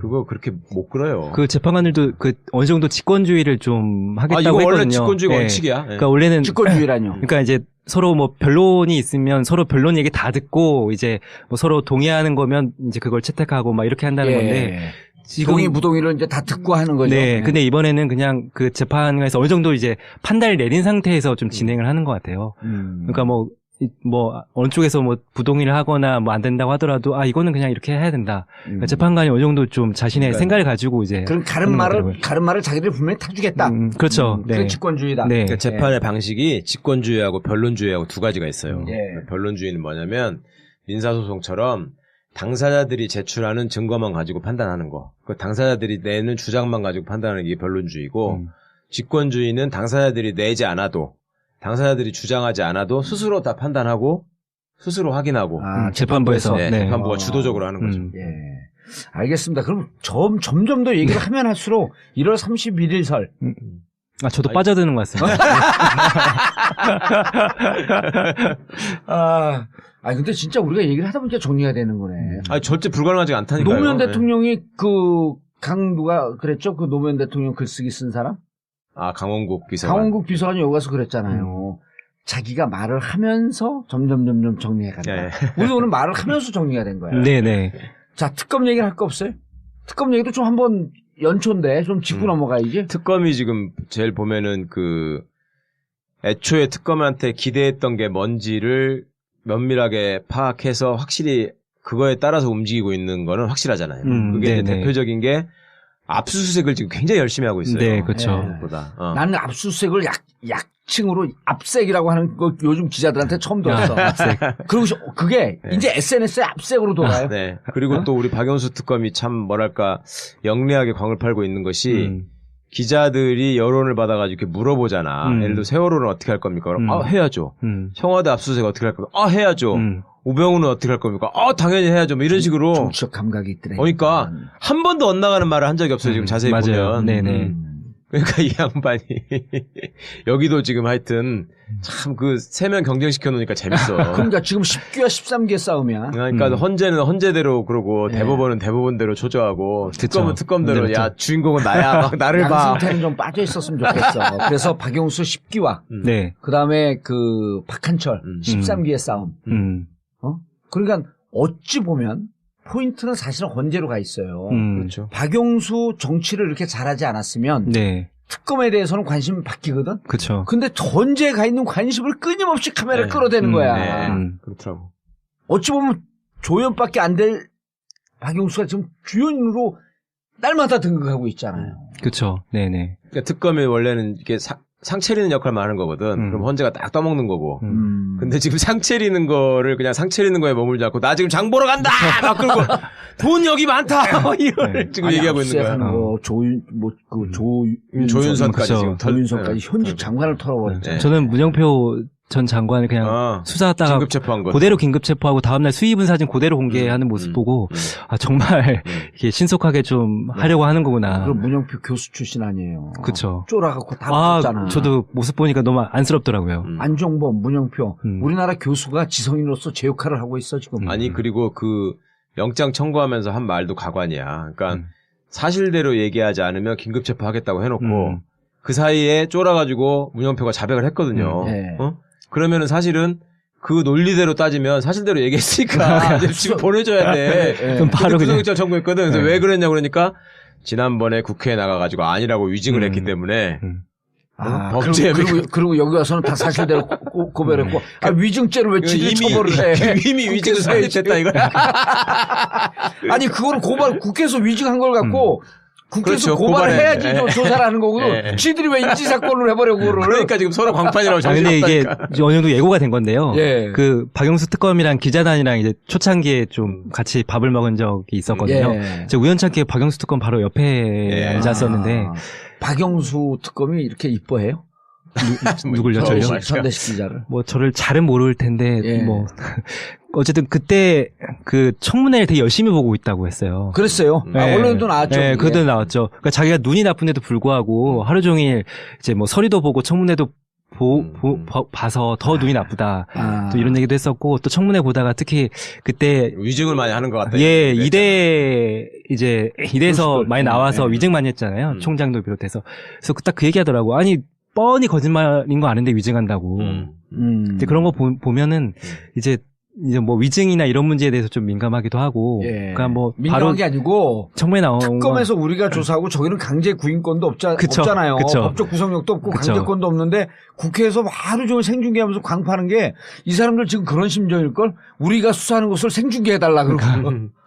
그거 그렇게 못 끌어요. 그 재판관들도 그 어느 정도 직권주의를 좀 하겠다고 이거 했거든요. 원래 직권주의가 예. 원칙이야. 예. 그러니까 원래는 직권주의라뇨. 그러니까 이제 서로 뭐 변론이 있으면 서로 변론 얘기 다 듣고 이제 뭐 서로 동의하는 거면 이제 그걸 채택하고 막 이렇게 한다는 건데 지금 동의 부동의를 이제 다 듣고 하는 거죠. 네. 근데 이번에는 그냥 그 재판에서 어느 정도 이제 판단을 내린 상태에서 좀 진행을 하는 것 같아요. 그러니까 뭐 어느 쪽에서 뭐 부동의를 하거나 뭐 안 된다고 하더라도 이거는 그냥 이렇게 해야 된다. 그러니까 재판관이 어느 정도 좀 자신의 생각을 가지고 이제 그럼 가른 말을 자기들 분명히 타주겠다. 그렇죠. 네. 그게 직권주의다. 네. 그러니까 재판의 방식이 직권주의하고 변론주의하고 두 가지가 있어요. 예. 변론주의는 뭐냐면 민사소송처럼 당사자들이 제출하는 증거만 가지고 판단하는 거. 그 당사자들이 내는 주장만 가지고 판단하는 게 변론주의고 직권주의는 당사자들이 내지 않아도 당사자들이 주장하지 않아도 스스로 다 판단하고 스스로 확인하고 재판부에서 네, 네. 재판부가 주도적으로 하는 거죠. 예. 알겠습니다. 그럼 점점 더 얘기를 하면 할수록 1월 31일 설. 저도 빠져드는 것 같습니다. 근데 진짜 우리가 얘기를 하다 보니까 정리가 되는 거네. 절대 불가능하지 않다니까요. 노무현 대통령이 누가 그랬죠? 그 노무현 대통령 글쓰기 쓴 사람? 강원국 비서관. 강원국 비서관이 여기 가서 그랬잖아요. 자기가 말을 하면서 점점 정리해 간다. 네. 우리 오늘 말을 하면서 정리가 된 거야. 네네. 자, 특검 얘기를 할 거 없어요? 특검 얘기도 좀 한번 연초인데 좀 짚고 넘어가야지. 특검이 지금 제일 보면은 애초에 특검한테 기대했던 게 뭔지를 면밀하게 파악해서 확실히 그거에 따라서 움직이고 있는 거는 확실하잖아요. 그게 이제 대표적인 게 압수수색을 지금 굉장히 열심히 하고 있어요. 네, 그렇죠. 나는 압수수색을 약칭으로 압색이라고 하는 거 요즘 기자들한테 처음 들었어. 압색. 그리고 그게 이제 SNS에 압색으로 돌아요. 네. 그리고 또 우리 박영수 특검이 참 뭐랄까 영리하게 광을 팔고 있는 것이 기자들이 여론을 받아가지고 이렇게 물어보잖아. 예를 들어 세월호는 어떻게 할 겁니까? 그럼 해야죠. 청와대 압수수색 어떻게 할 겁니까? 해야죠. 우병우는 어떻게 할 겁니까? 당연히 해야죠. 뭐 이런 식으로. 정치적 감각이 있더래. 그러니까 한 번도 엇나가는 말을 한 적이 없어요. 지금 자세히 맞아요. 보면. 네네. 그러니까 이 양반이 여기도 지금 하여튼 참 그 세 명 경쟁시켜 놓으니까 재밌어. 그러니까 지금 10기와 13기의 싸움이야. 그러니까 헌재는 헌재대로 그러고 대법원은 대법원대로 조져하고 특검은 특검대로 야 주인공은 나야 막 나를 봐. 양승태는 좀 빠져 있었으면 좋겠어. 그래서 박영수 10기와 네. 그다음에 박한철 13기의 싸움. 그러니까 어찌 보면 포인트는 사실은 헌재로 가 있어요. 그렇죠. 박영수 정치를 이렇게 잘하지 않았으면 특검에 대해서는 관심이 바뀌거든. 그렇죠. 근데 헌재에 가 있는 관심을 끊임없이 카메라를 끌어대는 거야. 그렇더라고. 어찌 보면 조연밖에 안 될 박영수가 지금 주연으로 날마다 등극하고 있잖아요. 그렇죠. 네네. 그러니까 특검이 원래는 이게 상체리는 역할만 하는 거거든. 그럼 헌재가 딱 떠먹는 거고. 근데 지금 상체리는 거를 그냥 상체리는 거에 머물지 않고 나 지금 장 보러 간다! 막 그러고 돈 여기 많다! 이걸 지금 얘기하고 있는 거야. 조윤선까지 지금. 조윤선까지 현직 장관을 털어버렸죠. 저는 문영표 전 장관을 그냥 수사하다가 긴급 체포한 거. 그대로 긴급 체포하고 다음날 수의분 사진 그대로 공개하는 모습 보고 정말 이게 신속하게 좀 하려고 하는 거구나. 그럼 문영표 교수 출신 아니에요. 그쵸. 쫄아갖고 다 붙었잖아. 저도 모습 보니까 너무 안쓰럽더라고요. 안종범, 문영표. 우리나라 교수가 지성인으로서 제 역할을 하고 있어 지금. 아니 그리고 영장 청구하면서 한 말도 가관이야. 그러니까 사실대로 얘기하지 않으면 긴급 체포하겠다고 해놓고 그 사이에 쫄아가지고 문영표가 자백을 했거든요. 그러면은 사실은 그 논리대로 따지면 사실대로 얘기했으니까 지금 보내줘야 돼. 그럼 바로 구속영장 청구했거든. 그래서 왜 그랬냐 그러니까 지난번에 국회에 나가가지고 아니라고 위증을 했기 때문에 범죄 그리고 여기 와서는 다 사실대로 고발했고 위증죄를 왜 지들 처벌을 해? 이미 위증 사유됐다 이거야. 아니 그거는 국회에서 위증한 걸 갖고 국회에서 그렇죠. 고발해야지 고발해. 조사를 하는 거거든. 지들이 왜 인지사건을 해버려 그거를. 그러니까 지금 서로 광판이라고 근데 이게 정신없다니까. 어느 정도 예고가 된 건데요. 예. 그 박영수 특검이랑 기자단이랑 이제 초창기에 좀 같이 밥을 먹은 적이 있었거든요. 예. 제가 우연찮게 박영수 특검 바로 옆에 앉았었는데 박영수 특검이 이렇게 이뻐해요? 누굴요? 저요? 선대식 기자를. 뭐 저를 잘은 모를 텐데 예. 뭐 어쨌든 그때 그 청문회를 되게 열심히 보고 있다고 했어요. 그랬어요. 네. 언론에도 나왔죠. 네, 그게. 그것도 나왔죠. 그러니까 자기가 눈이 나쁜데도 불구하고 하루 종일 이제 뭐 서리도 보고 청문회도 봐서 더 눈이 나쁘다. 또 이런 얘기도 했었고 또 청문회 보다가 특히 그때 위증을 많이 하는 것 같다. 예, 이대에서 많이 나와서 네. 위증 많이 했잖아요. 총장도 비롯해서. 그래서 딱 그 얘기하더라고. 아니 뻔히 거짓말인 거 아는데 위증한다고. 이제 그런 거 보면은 이제 뭐 위증이나 이런 문제에 대해서 좀 민감하기도 하고. 예. 그러니까 뭐 민감한 바로 게 아니고 청문회 나온 특검에서 우리가 조사하고 저기는 강제 구인권도 그쵸. 없잖아요. 그쵸. 법적 구속력도 없고 그쵸. 강제권도 없는데 국회에서 하루 종일 생중계하면서 광파하는 게 이 사람들 지금 그런 심정일 걸. 우리가 수사하는 것을 생중계해달라 그러고.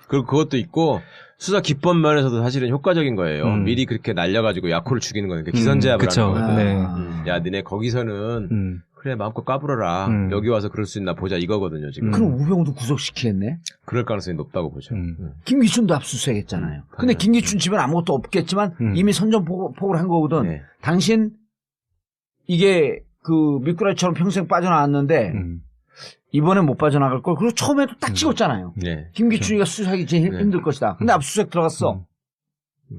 그리고 그것도 있고 수사 기법 면에서도 사실은 효과적인 거예요. 미리 그렇게 날려가지고 야코를 죽이는 거니까 기선제압을 그쵸. 하는 거예요. 네. 야, 니네 거기서는 그래 마음껏 까불어라. 여기 와서 그럴 수 있나 보자 이거거든요 지금. 그럼 우병우도 구속시키겠네. 그럴 가능성이 높다고 보죠. 김기춘도 압수수색했잖아요. 근데 김기춘 집은 아무것도 없겠지만 이미 선전포고를 한 거거든. 네. 당신 이게 그 미꾸라지처럼 평생 빠져나왔는데 이번에 못 빠져나갈 걸. 그리고 처음에도 딱 찍었잖아요. 네. 김기춘이가 수사하기 제일 네. 힘들 것이다. 근데 압수수색 들어갔어.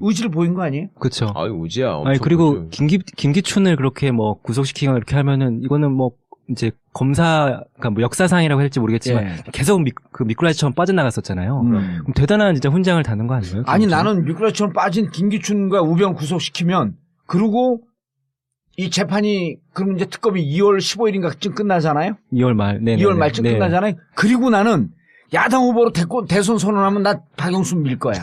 의지를 보인 거 아니에요? 그렇죠. 아유 우지야. 엄청 아니 그리고 우지. 김기춘을 그렇게 뭐 구속시키거나 이렇게 하면은 이거는 뭐 이제 검사 그러니까 뭐 역사상이라고 할지 모르겠지만 예. 계속 미꾸라지처럼 빠져나갔었잖아요. 그럼 대단한 진짜 훈장을 다는 거 아니에요? 아니 김기춘? 나는 미꾸라지처럼 빠진 김기춘과 우병우 구속시키면 그리고 이 재판이 그럼 이제 특검이 2월 15일인가쯤 끝나잖아요. 2월 말, 네, 2월 말쯤 끝나잖아요. 그리고 나는 야당 후보로 대선 선언하면 나 박영수 밀 거야.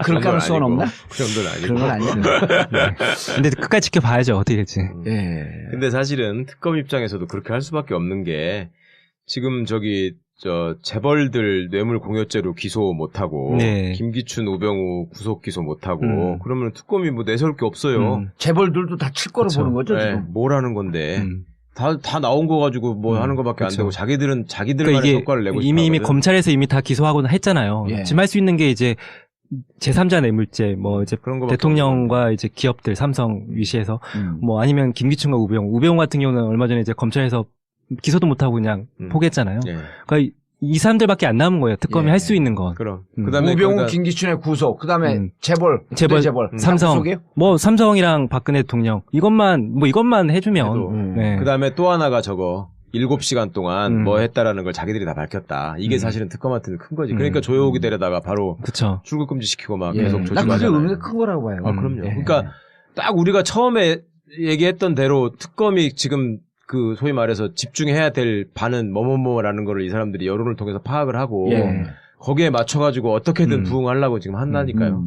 그럴 가능성은 없나? 그 정도는 아니고. 그런 건 아니야. 근데 끝까지 지켜봐야죠. 어떻게 될지. 예. 근데 사실은 특검 입장에서도 그렇게 할 수밖에 없는 게 지금 재벌들 뇌물 공여죄로 기소 못하고 네. 김기춘, 우병우 구속 기소 못하고 그러면 특검이 뭐 내세울 게 없어요. 재벌들도 다 칠 거로 그쵸. 보는 거죠 네, 지금. 뭘 하는 건데 다 나온 거 가지고 뭐 하는 거밖에 안 그쵸. 되고 자기들만의 그러니까 이게 성과를 내고 이미 싶어하거든. 검찰에서 이미 다 기소하고 했잖아요. 예. 지금 할 수 있는 게 이제 제3자 뇌물죄, 뭐 이제 그런 거밖에 대통령과 이제 기업들 삼성 위시해서 뭐 아니면 김기춘과 우병우 같은 경우는 얼마 전에 이제 검찰에서 기소도 못하고 그냥 포기했잖아요. 예. 그러니까 이 사람들밖에 안 남은 거예요. 특검이 예. 할 수 있는 건. 그럼. 우병우, 그러니까 김기춘의 구속, 그다음에 재벌, 재벌, 삼성, 구속이에요? 뭐 삼성이랑 박근혜 대통령 이것만 해주면. 네. 그다음에 또 하나가 7시간 동안 뭐 했다라는 걸 자기들이 다 밝혔다. 이게 사실은 특검한테는 큰 거지. 그러니까 조용히 데려다가 바로 그쵸. 출국 금지 시키고 막 예. 계속 나 그게 조직하잖아요. 의미가 큰 거라고 봐요. 그럼요. 예. 그러니까 딱 우리가 처음에 얘기했던 대로 특검이 지금 그 소위 말해서 집중해야 될 반은 뭐뭐뭐라는 거를 이 사람들이 여론을 통해서 파악을 하고 예. 거기에 맞춰가지고 어떻게든 부응하려고 지금 한다니까요.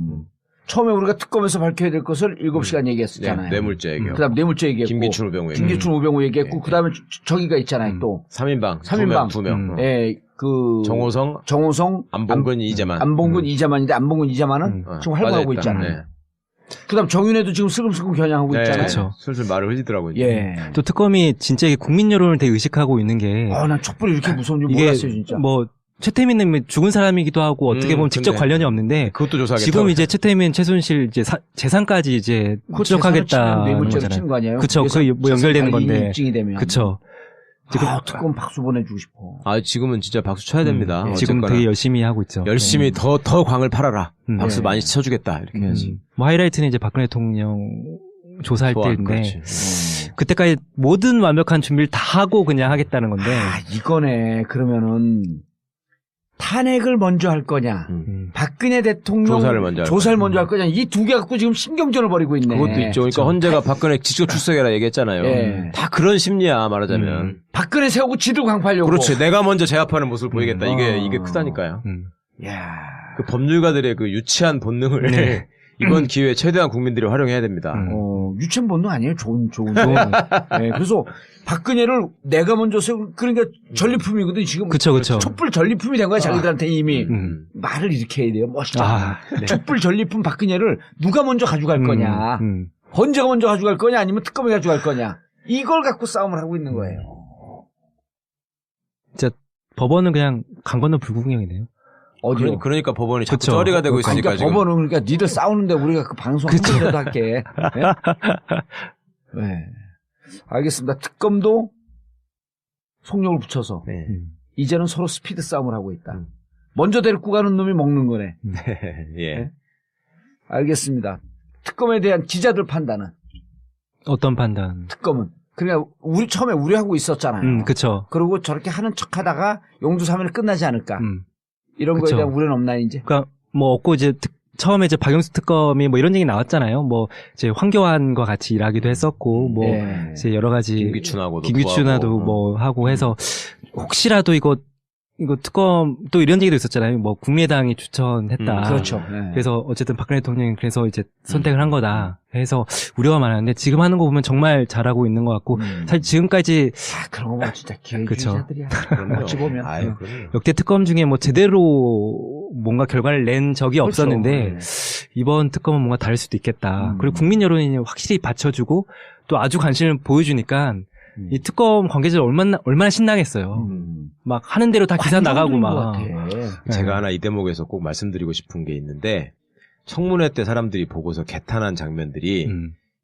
처음에 우리가 특검에서 밝혀야 될 것을 7시간 얘기했었잖아요. 네, 뇌물죄 얘기요. 그다음 뇌물죄 얘기했고, 김기춘, 우병우 얘기. 김기춘, 우병우 얘기했고, 예. 그다음에 저기가 있잖아요. 또 3인방. 3인방. 2명. 예, 그 정호성, 안봉근, 이재만. 안봉근, 이재만인데 안봉근, 이재만은 지금 활동하고 빠져있다. 있잖아요. 네. 그다음 정윤회도 지금 슬금슬금 겨냥하고 네, 있잖아요. 그쵸. 슬슬 말을 흘리더라고요. 이제. 예. 또 특검이 진짜 이게 국민 여론을 되게 의식하고 있는 게 난 촛불이 이렇게 무서운 줄 이게 몰랐어요, 진짜. 뭐 최태민은 죽은 사람이기도 하고 어떻게 보면 직접 근데 관련이 없는데 그것도 조사하겠다. 지금 이제 최태민, 최순실 이제 재산까지 이제 추적하겠다. 뇌물죄로 치는 거 아니에요? 그쵸. 그 뭐 연결되는 건데. 입증이 되면. 그쵸. 특검 박수 보내주고 싶어. 지금은 진짜 박수 쳐야 됩니다. 지금 어쨌거나. 되게 열심히 하고 있죠. 열심히 더 광을 팔아라. 박수 네. 많이 쳐주겠다. 이렇게 해야지. 뭐 하이라이트는 이제 박근혜 대통령 조사할 소환, 때인데 그렇지. 그때까지 모든 완벽한 준비를 다 하고 그냥 하겠다는 건데 이거네. 그러면은 탄핵을 먼저 할 거냐, 박근혜 대통령 조사를 먼저 할 거냐, 이 두 개 갖고 지금 신경전을 벌이고 있네. 그것도 있죠. 그러니까 헌재가 박근혜 직접 출석해라 얘기했잖아요. 예. 다 그런 심리야 말하자면. 박근혜 세우고 지들 광파려고. 그렇지. 내가 먼저 제압하는 모습을 보이겠다. 이게 크다니까요. 야, 그 법률가들의 그 유치한 본능을 이번 기회에 최대한 국민들이 활용해야 됩니다. 유치원 본능 아니에요. 좋은. 네, 그래서 박근혜를 내가 먼저 세우, 그러니까 전리품이거든, 지금. 그쵸. 촛불 전리품이 된 거야, 자기들한테 이미. 음. 말을 이렇게 해야 돼요. 멋있잖아. 아, 네. 촛불 전리품 박근혜를 누가 먼저 가져갈 거냐. 헌재가 먼저 가져갈 거냐, 아니면 특검이 가져갈 거냐. 이걸 갖고 싸움을 하고 있는 거예요. 진짜 법원은 그냥 강 건너 불구경이네요. 어디요? 그러니까 법원이 자꾸 그쵸. 쩌리가 되고 있으니까 그러니까 지금. 법원은 그러니까 니들 싸우는데 우리가 그 방송 한 번이라도 할게. 네? 네. 알겠습니다. 특검도 속력을 붙여서 네. 이제는 서로 스피드 싸움을 하고 있다. 먼저 데리고 가는 놈이 먹는 거네. 예. 네? 알겠습니다. 특검에 대한 기자들 판단은? 어떤 판단? 특검은. 그러니까 우리 처음에 우려하고 있었잖아요. 그쵸. 그리고 저렇게 하는 척하다가 용두사면에 끝나지 않을까. 이런 그쵸. 거에 대한 우려는 없나 이제? 그러니까 뭐 없고 이제 처음에 이제 박영수 특검이 뭐 이런 얘기 나왔잖아요. 뭐 이제 황교안과 같이 일하기도 했었고 뭐 네. 이제 여러 가지 김기춘하고도 뭐 하고 해서 혹시라도 이거 특검 또 이런 얘기도 있었잖아요. 뭐 국민의당이 추천했다. 그렇죠. 네. 그래서 어쨌든 박근혜 대통령이 그래서 이제 선택을 한 거다. 해서 우려가 많았는데 지금 하는 거 보면 정말 잘하고 있는 것 같고 사실 지금까지 그런 거 보면 진짜 그쵸. 기회주의자들이야. 어찌 보면. 아유, 그럼요. 역대 특검 중에 뭐 제대로 뭔가 결과를 낸 적이 그렇죠. 없었는데 네. 이번 특검은 뭔가 다를 수도 있겠다. 그리고 국민 여론이 확실히 받쳐주고 또 아주 관심을 보여주니까 이 특검 관계자들 얼마나 신나겠어요. 막 하는 대로 다 기사 나가고 막. 제가 하나 이 대목에서 꼭 말씀드리고 싶은 게 있는데 청문회 때 사람들이 보고서 개탄한 장면들이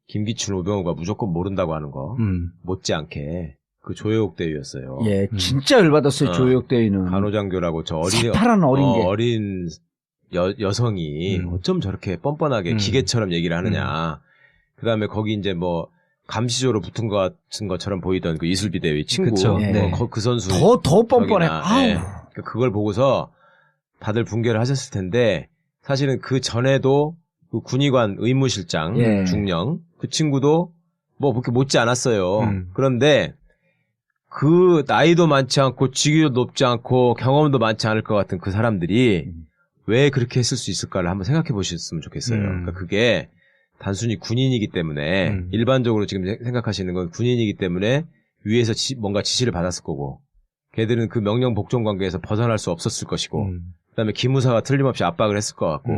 김기춘, 오병우가 무조건 모른다고 하는 거 못지않게 그 조혜옥 대위였어요. 예, 진짜 열받았어요. 조혜옥 대위는. 간호장교라고 저 새파란 어린 게. 어린 여성이 어쩜 저렇게 뻔뻔하게 기계처럼 얘기를 하느냐. 그다음에 거기 이제 뭐 감시조로 붙은 것 같은 것처럼 보이던 그 이슬비 대위 친구, 그쵸. 네. 그 선수 더 뻔뻔해. 네. 그걸 보고서 다들 붕괴를 하셨을 텐데 사실은 그 전에도 그 군의관 의무실장 예. 중령 그 친구도 뭐 그렇게 못지 않았어요. 그런데 그 나이도 많지 않고 직위도 높지 않고 경험도 많지 않을 것 같은 그 사람들이 왜 그렇게 했을 수 있을까를 한번 생각해 보셨으면 좋겠어요. 그러니까 그게 단순히 군인이기 때문에 일반적으로 지금 생각하시는 건 군인이기 때문에 위에서 뭔가 지시를 받았을 거고 걔들은 그 명령 복종 관계에서 벗어날 수 없었을 것이고 그다음에 기무사가 틀림없이 압박을 했을 것 같고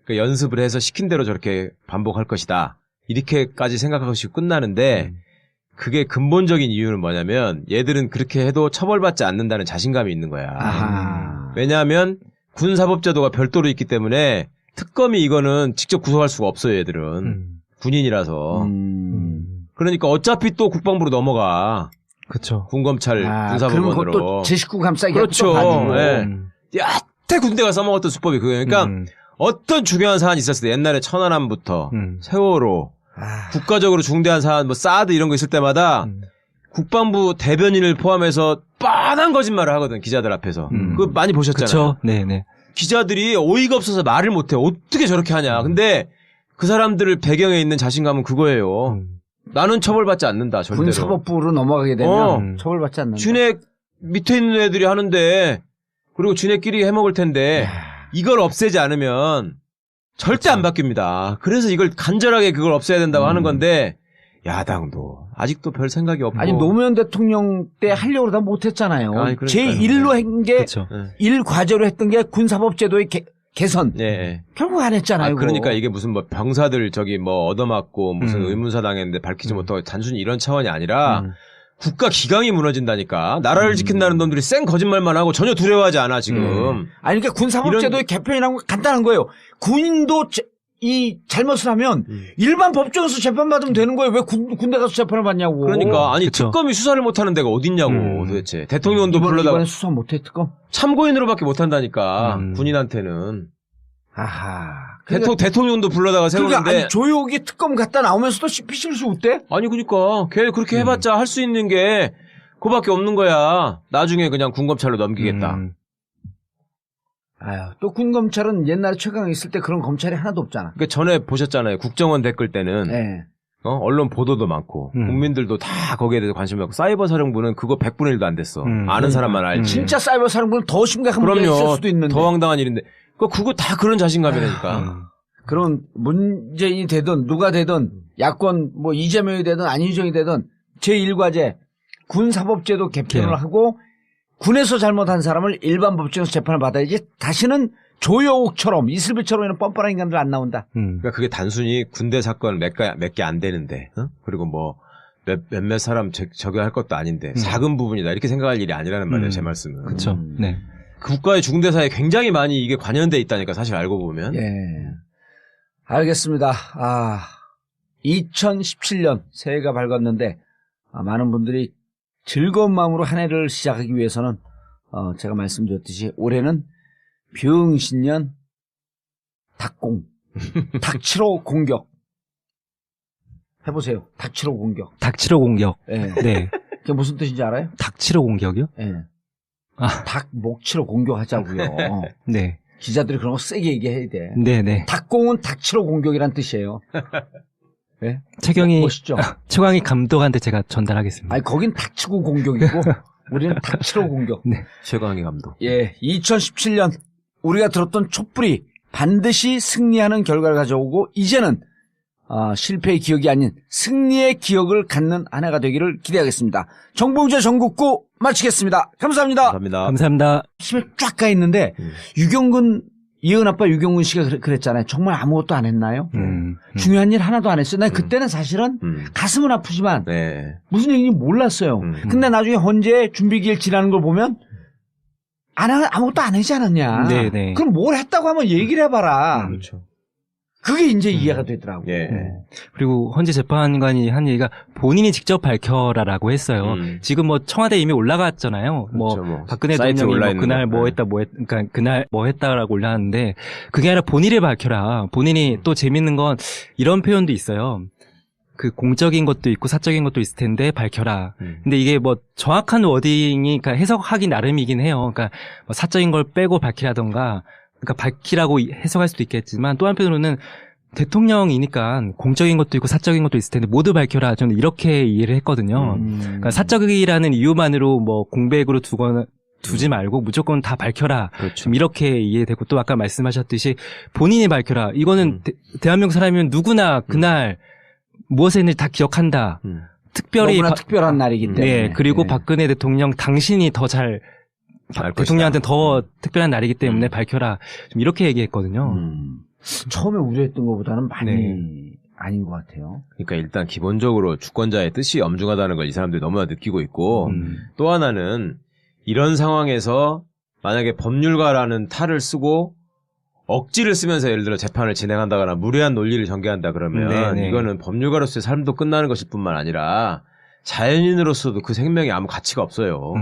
그러니까 연습을 해서 시킨 대로 저렇게 반복할 것이다. 이렇게까지 생각하고 끝나는데 그게 근본적인 이유는 뭐냐면 얘들은 그렇게 해도 처벌받지 않는다는 자신감이 있는 거야. 아하. 왜냐하면 군사법제도가 별도로 있기 때문에 특검이 이거는 직접 구속할 수가 없어요. 얘들은 군인이라서. 그러니까 어차피 또 국방부로 넘어가. 그쵸. 군검찰 그러면 군사법원으로. 그것도 제 식구 감싸기 그렇죠. 가지고. 네. 여태 군대가 써먹었던 수법이 그거예요. 그러니까 어떤 중요한 사안이 있었을 때 옛날에 천안함부터 세월호 국가적으로 중대한 사안 뭐 사드 이런 거 있을 때마다 국방부 대변인을 포함해서 뻔한 거짓말을 하거든. 기자들 앞에서. 그거 많이 보셨잖아요. 그쵸. 네네. 기자들이 어이가 없어서 말을 못해. 어떻게 저렇게 하냐. 근데 그 사람들 배경에 있는 자신감은 그거예요. 나는 처벌받지 않는다. 절대로. 군사법부로 넘어가게 되면 처벌받지 않는다. 쥐네 밑에 있는 애들이 하는데 그리고 쥐네끼리 해먹을 텐데 이걸 없애지 않으면 절대 안 바뀝니다. 그래서 이걸 간절하게 그걸 없애야 된다고 하는 건데 야당도 아직도 별 생각이 없고. 아니 노무현 대통령 때 하려고 다 못했잖아요. 아니, 그러니까요. 제1로 한 게 그쵸. 1과제로 했던 게 군사법제도의 개선. 네. 결국 안 했잖아요. 그러니까 그거. 이게 무슨 뭐 병사들 저기 뭐 얻어맞고 무슨 의문사 당했는데 밝히지 못하고 단순히 이런 차원이 아니라 국가 기강이 무너진다니까. 나라를 지킨다는 놈들이 쌩 거짓말만 하고 전혀 두려워하지 않아 지금. 아니 그러니까 군사법제도의 개편이라는 건 간단한 거예요. 군인도 이 잘못을 하면 일반 법정에서 재판받으면 되는 거예요. 왜 군대 가서 재판을 받냐고. 그러니까 아니 그쵸. 특검이 수사를 못하는 데가 어딨냐고 도대체. 대통령도 불러다가 이번에 수사 못해 특검. 참고인으로밖에 못한다니까 군인한테는. 아하. 대통령도 불러다가 그러니까 세우는데. 아니, 조용히 특검 갖다 나오면서도 피실수 없대? 아니 그러니까 걔 그렇게 해봤자 할 수 있는 게 그밖에 없는 거야. 나중에 그냥 군검찰로 넘기겠다. 아유, 또 군검찰은 옛날에 최강에 있을 때 그런 검찰이 하나도 없잖아. 그러니까 전에 보셨잖아요. 국정원 댓글 때는 네. 언론 보도도 많고 국민들도 다 거기에 대해서 관심 많고 사이버 사령부는 그거 100분의 1도 안 됐어. 아는 사람만 알지. 진짜 사이버 사령부는 더 심각한 문제가 있을 그럼요. 수도 있는데. 더 황당한 일인데 그거 다 그런 자신감이라니까. 그런 문재인이 되든 누가 되든 야권 뭐 이재명이 되든 안희정이 되든 제1과제 군사법제도 개편을 하고 군에서 잘못한 사람을 일반 법정에서 재판을 받아야지 다시는 조여옥처럼 이슬비처럼 이런 뻔뻔한 인간들 안 나온다. 그러니까 그게 단순히 군대 사건 몇 개 안 되는데, 그리고 뭐 몇몇 사람 적용할 것도 아닌데 작은 부분이다 이렇게 생각할 일이 아니라는 말이에요. 제 말씀은. 그렇죠. 네. 국가의 중대사에 굉장히 많이 이게 관여돼 있다니까 사실 알고 보면. 예. 알겠습니다. 2017년 새해가 밝았는데 많은 분들이 즐거운 마음으로 한 해를 시작하기 위해서는 제가 말씀드렸듯이 올해는 병신년 닭공 닭치로 공격 해보세요. 닭치로 공격. 닭치로 공격. 예. 네. 그게 무슨 뜻인지 알아요? 닭치로 공격이요? 예. 아. 닭 목치로 공격하자고요. 네. 기자들이 그런 거 세게 얘기해야 돼. 네네. 닭공은 닭치로 공격이란 뜻이에요. 네? 최경이 멋있죠? 최광희 감독한테 제가 전달하겠습니다. 아니 거긴 닭치고 공격이고 우리는 닭치로 공격. 네. 최광희 감독. 예, 2017년 우리가 들었던 촛불이 반드시 승리하는 결과를 가져오고 이제는 실패의 기억이 아닌 승리의 기억을 갖는 한 해가 되기를 기대하겠습니다. 정봉재 전국구 마치겠습니다. 감사합니다. 감사합니다. 감사합니다. 힘에 쫙 가 있는데 유경근 이은 아빠 유경근 씨가 그랬잖아요. 정말 아무것도 안 했나요? 중요한 일 하나도 안 했어요. 난 그때는 사실은 가슴은 아프지만 네. 무슨 얘기인지 몰랐어요. 근데 나중에 헌재 준비기일 지나는 걸 보면 아무것도 안 하지 않았냐. 네네. 그럼 뭘 했다고 한번 얘기를 해봐라. 그렇죠. 그게 이제 이해가 되더라고요. 예. 그리고 헌재 재판관이 한 얘기가 본인이 직접 밝혀라라고 했어요. 지금 뭐 청와대 이미 올라갔잖아요. 그렇죠, 뭐 박근혜 사이트에 대통령이 올라 뭐 있는 그날 거. 뭐 했다 그러니까 그날 뭐 했다라고 올라왔는데 그게 아니라 본인을 밝혀라. 본인이 또 재밌는 건 이런 표현도 있어요. 그 공적인 것도 있고 사적인 것도 있을 텐데 밝혀라. 근데 이게 뭐 정확한 워딩이 그러니까 해석하기 나름이긴 해요. 그러니까 뭐 사적인 걸 빼고 밝히라던가 그러니까 밝히라고 해석할 수도 있겠지만 또 한편으로는 대통령이니까 공적인 것도 있고 사적인 것도 있을 텐데 모두 밝혀라. 저는 이렇게 이해를 했거든요. 그러니까 사적이라는 이유만으로 뭐 공백으로 두지 말고 무조건 다 밝혀라. 그렇죠. 좀 이렇게 이해되고 또 아까 말씀하셨듯이 본인이 밝혀라. 이거는 대한민국 사람이면 누구나 그날 무엇을 했는지 다 기억한다. 특별히 너무나 특별한 날이기 때문에. 네, 그리고 박근혜 대통령 당신이 더 잘 대통령한테는 더 특별한 날이기 때문에 밝혀라. 좀 이렇게 얘기했거든요. 처음에 우려했던 것보다는 많이 네. 아닌 것 같아요. 그러니까 일단 기본적으로 주권자의 뜻이 엄중하다는 걸 이 사람들이 너무나 느끼고 있고 또 하나는 이런 상황에서 만약에 법률가라는 탈을 쓰고 억지를 쓰면서 예를 들어 재판을 진행한다거나 무례한 논리를 전개한다 그러면 네네. 이거는 법률가로서의 삶도 끝나는 것일 뿐만 아니라 자연인으로서도 그 생명이 아무 가치가 없어요.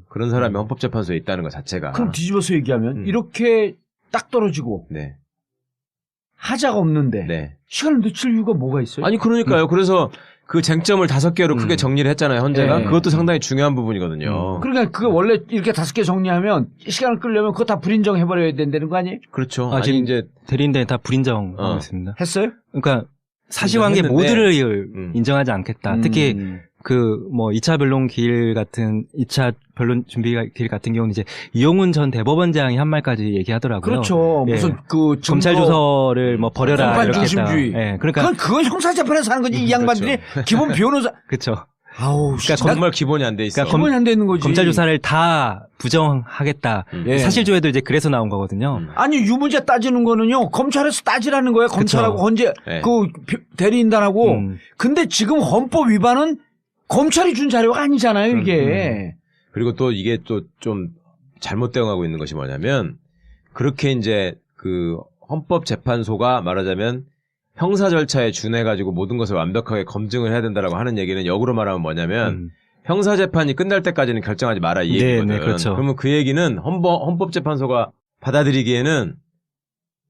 그런 사람이 헌법재판소에 있다는 것 자체가. 그럼 뒤집어서 얘기하면 이렇게 딱 떨어지고 네. 하자가 없는데 네. 시간을 늦출 이유가 뭐가 있어요? 아니 그러니까요. 그래서 그 쟁점을 5개로 크게 정리를 했잖아요. 헌재가. 네. 그것도 상당히 중요한 부분이거든요. 그러니까 그거 원래 이렇게 5개 정리하면 시간을 끌려면 그거 다 불인정 해버려야 된다는 거 아니에요? 그렇죠. 아, 아니 지금 이제 대리인단에 다 불인정하고 있습니다. 했어요? 그러니까 사실관계 했는데, 모두를 인정하지 않겠다. 특히 그 뭐 2차 변론 기일 같은 2차 변론 준비 기일 같은 경우는 이제 이용훈 전 대법원장이 한 말까지 얘기하더라고요. 그렇죠. 예. 무슨 그 검찰 조서를 뭐 버려라 공판 이렇게 중심주의. 했다. 예. 그러니까 그건 형사재판에서 하는 거지. 이 양반들이 기본 변호사. 그렇죠. 아우, 그러니까 정말 기본이 안 돼 있어. 그러니까 기본이 안 돼 있는 거지. 검찰 조사를 다 부정하겠다. 예. 사실조회도 이제 그래서 나온 거거든요. 아니 유무죄 따지는 거는요 검찰에서 따지라는 거예요. 검찰하고 헌재 네. 그 대리인단하고. 근데 지금 헌법 위반은 검찰이 준 자료가 아니잖아요 이게. 그리고 또 이게 또 좀 잘못 대응하고 있는 것이 뭐냐면 그렇게 이제 그 헌법재판소가 말하자면 형사 절차에 준해가지고 모든 것을 완벽하게 검증을 해야 된다라고 하는 얘기는 역으로 말하면 뭐냐면 형사재판이 끝날 때까지는 결정하지 마라 이 얘기거든. 네, 그렇죠. 그러면 그 얘기는 헌법재판소가 받아들이기에는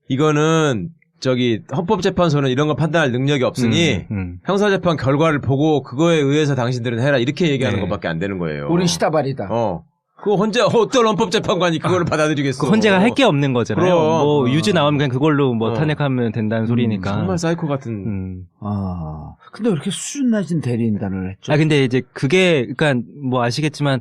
이거는 저기 헌법재판소는 이런 거 판단할 능력이 없으니 형사재판 결과를 보고 그거에 의해서 당신들은 해라 이렇게 얘기하는 네. 것밖에 안 되는 거예요. 우린 시다발이다. 그거 어떤 헌법재판관이 그거를 받아들이겠어. 그 헌재가 할 게 없는 거잖아요. 그럼. 뭐 유죄 나오면 그냥 그걸로 뭐 탄핵하면 된다는 소리니까. 정말 사이코 같은. 근데 왜 이렇게 수준 낮은 대리인단을 했죠? 근데 이제 그게, 그러니까 뭐 아시겠지만,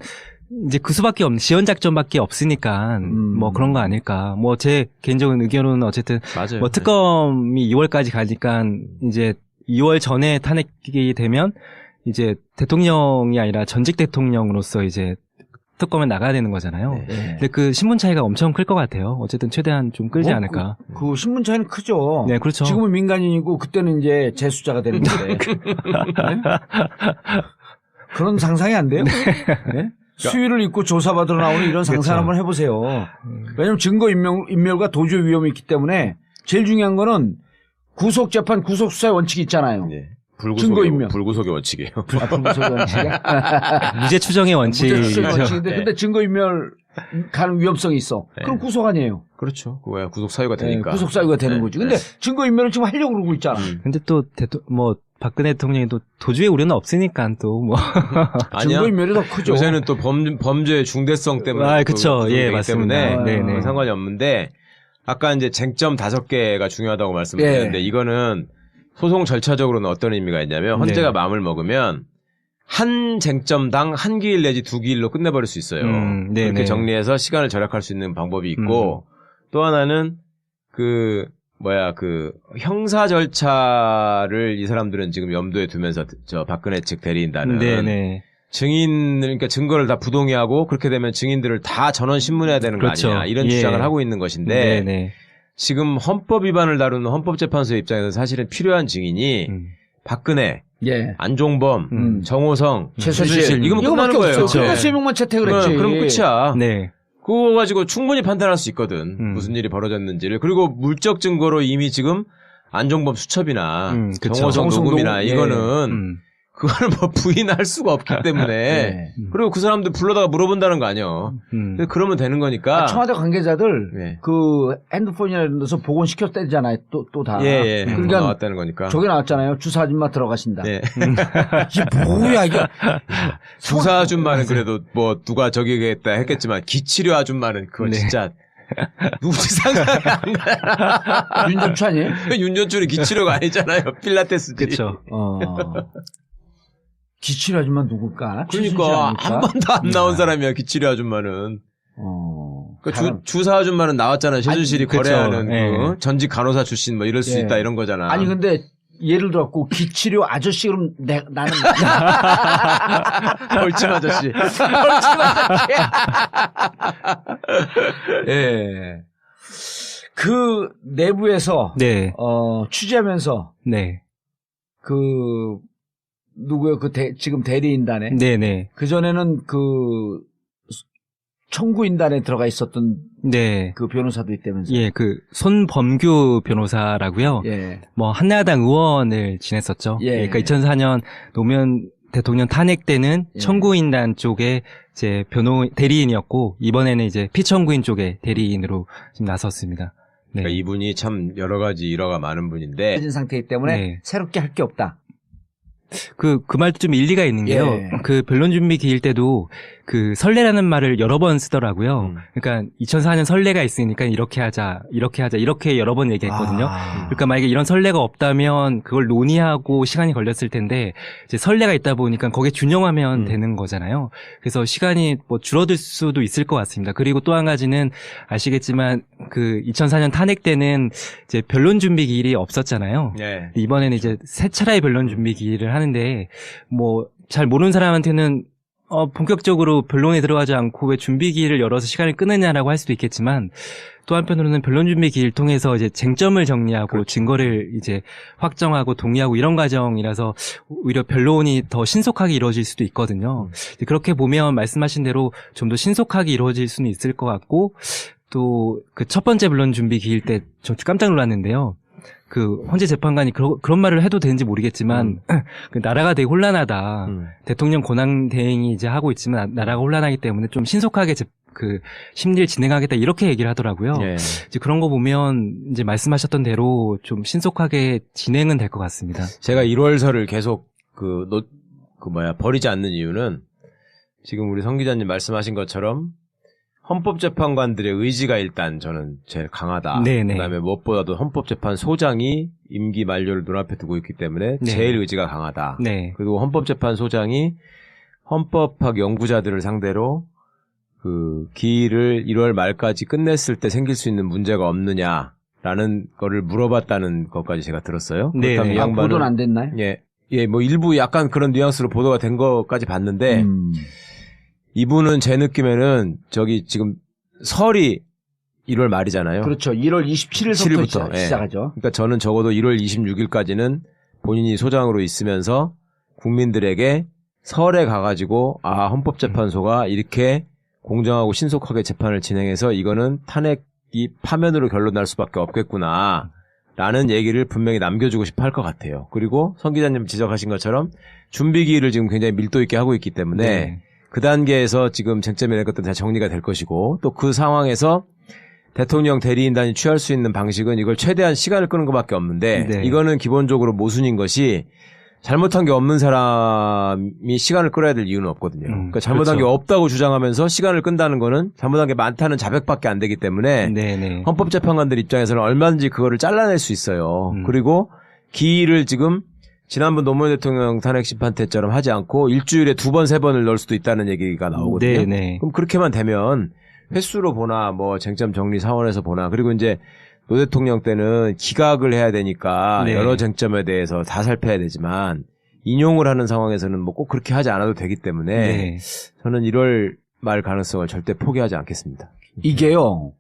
이제 그 수밖에 없는 지연 작전밖에 없으니까 뭐 그런 거 아닐까. 뭐 제 개인적인 의견은 어쨌든 맞아요. 뭐 특검이 2월까지 가니까 이제 2월 전에 탄핵이 되면 이제 대통령이 아니라 전직 대통령으로서 이제 특검에 나가야 되는 거잖아요. 네. 근데 그 신분 차이가 엄청 클 것 같아요. 어쨌든 최대한 좀 끌지 않을까. 그 신분 차이는 크죠. 네, 그렇죠. 지금은 민간인이고 그때는 이제 재수자가 되는 건데. 네? 그런 상상이 안 돼요? 네? 수위를 입고 조사받으러 나오는 이런 상상 한번 해보세요. 왜냐하면 증거 인멸과 도주의 위험이 있기 때문에 제일 중요한 거는 구속재판, 구속수사의 원칙이 있잖아요. 네. 증거인멸. 불구속의 원칙이에요. 불구속의 원칙이야? 무죄 추정의 무죄 추정의 원칙이죠. 원칙인데 네. 근데 증거인멸 가는 위험성이 있어. 네. 그럼 구속 아니에요. 그렇죠. 그거야 구속 사유가 되니까. 구속 사유가 되는 네. 거지. 근데 증거인멸을 지금 하려고 그러고 있잖아. 근데 또 뭐 박근혜 대통령이 또 도주의 우려는 없으니까 또 뭐. 아니야. 증거인멸이 더 크죠. 요새는 또 범죄의 중대성 때문에. 아, 그쵸. 또 예, 구속되기 맞습니다. 때문에 네네. 상관이 없는데 아까 이제 쟁점 5개가 중요하다고 말씀드렸는데 예. 이거는 소송 절차적으로는 어떤 의미가 있냐면 헌재가 네. 마음을 먹으면 한 쟁점당 한 기일 내지 2기일로 끝내버릴 수 있어요. 네네. 그렇게 정리해서 시간을 절약할 수 있는 방법이 있고 또 하나는 형사 절차를 이 사람들은 지금 염두에 두면서 저 박근혜 측 대리인단은 네네. 그러니까 증거를 다 부동의하고 그렇게 되면 증인들을 다 전원 신문해야 되는 그렇죠. 거 아니냐 이런 예. 주장을 하고 있는 것인데 네네. 지금 헌법 위반을 다루는 헌법재판소의 입장에서 사실은 필요한 증인이 박근혜, 예. 안종범, 정호성, 최순실 이거면 끝나는 이거밖에 거예요. 없어요. 네. 그거 3명만 채택을 했지. 그럼 끝이야. 네. 그거 가지고 충분히 판단할 수 있거든. 무슨 일이 벌어졌는지를. 그리고 물적 증거로 이미 지금 안종범 수첩이나 그쵸. 정호성 녹음이나 예. 이거는 그걸 뭐 부인할 수가 없기 때문에 네. 그리고 그 사람들 불러다가 물어본다는 거 아니에요. 그러면 되는 거니까. 청와대 관계자들 네. 그 핸드폰이나 이런 데서 복원시켰다잖아요. 또 다. 예. 그러니까 나왔다는 거니까. 저게 나왔잖아요. 주사 아줌마 들어가신다. 예. 이게 뭐야 이게. 주사 아줌마는 그래도 뭐 누가 저기겠다 했겠지만 기치료 아줌마는 그거 네. 진짜 누구지 상상이 안 가. 윤정추 아니에요? 윤전출이 기치료가 아니잖아요. 필라테스지. 그렇죠. 기칠 아줌마 누굴까? 그러니까 한 번도 안 나온 사람이야 기치료 아줌마는. 주사 아줌마는 나왔잖아요. 최순실이 그쵸. 거래하는 예. 그 전직 간호사 출신 뭐 이럴 수 예. 있다 이런 거잖아. 아니 근데 예를 들어갖고 기치료 아저씨 그럼 나는 벌침 아저씨. 예. 그 내부에서 네. 취재하면서 네. 그 누구요? 지금 대리인단에 네네. 그 전에는 그 청구인단에 들어가 있었던 네. 그 변호사도 있다면서. 예, 그 손범규 변호사라고요. 예. 뭐 한나라당 의원을 지냈었죠. 예. 그러니까 2004년 노무현 대통령 탄핵 때는 예. 청구인단 쪽에 이제 대리인이었고 이번에는 이제 피청구인 쪽에 대리인으로 지금 나섰습니다. 네. 그러니까 이분이 참 여러 가지 일화가 많은 분인데 진 상태이기 때문에 네. 새롭게 할 게 없다. 그 말도 좀 일리가 있는 게요. 예. 그 변론 준비 기일 때도 그 설레라는 말을 여러 번 쓰더라고요. 그러니까 2004년 설레가 있으니까 이렇게 하자, 이렇게 여러 번 얘기했거든요. 그러니까 만약에 이런 설레가 없다면 그걸 논의하고 시간이 걸렸을 텐데 이제 설레가 있다 보니까 거기에 균형하면 되는 거잖아요. 그래서 시간이 뭐 줄어들 수도 있을 것 같습니다. 그리고 또 한 가지는 아시겠지만 그 2004년 탄핵 때는 이제 변론 준비 기일이 없었잖아요. 네. 이번에는 이제 세 차례의 변론 준비 기일을 하는데 뭐 잘 모르는 사람한테는 본격적으로 변론에 들어가지 않고 왜 준비 기일을 열어서 시간을 끊느냐라고 할 수도 있겠지만 또 한편으로는 변론 준비 기일 통해서 이제 쟁점을 정리하고 그렇죠. 증거를 이제 확정하고 동의하고 이런 과정이라서 오히려 변론이 더 신속하게 이루어질 수도 있거든요. 그렇게 보면 말씀하신 대로 좀 더 신속하게 이루어질 수는 있을 것 같고 또 그 첫 번째 변론 준비 기일 때 저 깜짝 놀랐는데요. 그 헌재 재판관이 그런 말을 해도 되는지 모르겠지만 그 나라가 되게 혼란하다. 대통령 권한 대행이 이제 하고 있지만 나라가 혼란하기 때문에 좀 신속하게 그 심리를 진행하겠다 이렇게 얘기를 하더라고요. 예. 이제 그런 거 보면 이제 말씀하셨던 대로 좀 신속하게 진행은 될 것 같습니다. 제가 1월설을 계속 버리지 않는 이유는 지금 우리 성 기자님 말씀하신 것처럼 헌법재판관들의 의지가 일단 저는 제일 강하다. 네네. 그다음에 무엇보다도 헌법재판소장이 임기 만료를 눈앞에 두고 있기 때문에 네. 제일 의지가 강하다. 네. 그리고 헌법재판소장이 헌법학 연구자들을 상대로 그 기일을 1월 말까지 끝냈을 때 생길 수 있는 문제가 없느냐라는 거를 물어봤다는 것까지 제가 들었어요. 네, 그렇다면 네. 이 양반은 보도는 안 됐나요? 예, 뭐 일부 약간 그런 뉘앙스로 보도가 된 것까지 봤는데 이분은 제 느낌에는 저기 지금 설이 1월 말이잖아요. 그렇죠. 1월 27일부터 7일부터, 예. 시작하죠. 그러니까 저는 적어도 1월 26일까지는 본인이 소장으로 있으면서 국민들에게 설에 가가지고 헌법재판소가 이렇게 공정하고 신속하게 재판을 진행해서 이거는 탄핵이 파면으로 결론날 수밖에 없겠구나 라는 얘기를 분명히 남겨주고 싶어 할 것 같아요. 그리고 성 기자님 지적하신 것처럼 준비기일을 지금 굉장히 밀도 있게 하고 있기 때문에 네. 그 단계에서 지금 쟁점이 될 것들은 다 정리가 될 것이고 또 그 상황에서 대통령 대리인단이 취할 수 있는 방식은 이걸 최대한 시간을 끄는 것밖에 없는데 네. 이거는 기본적으로 모순인 것이 잘못한 게 없는 사람이 시간을 끌어야 될 이유는 없거든요. 그러니까 잘못한 그렇죠. 게 없다고 주장하면서 시간을 끈다는 거는 잘못한 게 많다는 자백밖에 안 되기 때문에 네네. 헌법재판관들 입장에서는 얼마든지 그거를 잘라낼 수 있어요. 그리고 기일을 지금 지난번 노무현 대통령 탄핵 심판 때처럼 하지 않고 일주일에 2번, 3번을 넣을 수도 있다는 얘기가 나오거든요. 네네. 그럼 그렇게만 되면 횟수로 보나 뭐 쟁점 정리 사원에서 보나 그리고 이제 노 대통령 때는 기각을 해야 되니까 네. 여러 쟁점에 대해서 다 살펴야 되지만 인용을 하는 상황에서는 뭐 꼭 그렇게 하지 않아도 되기 때문에 네. 저는 1월 말 가능성을 절대 포기하지 않겠습니다. 이게요,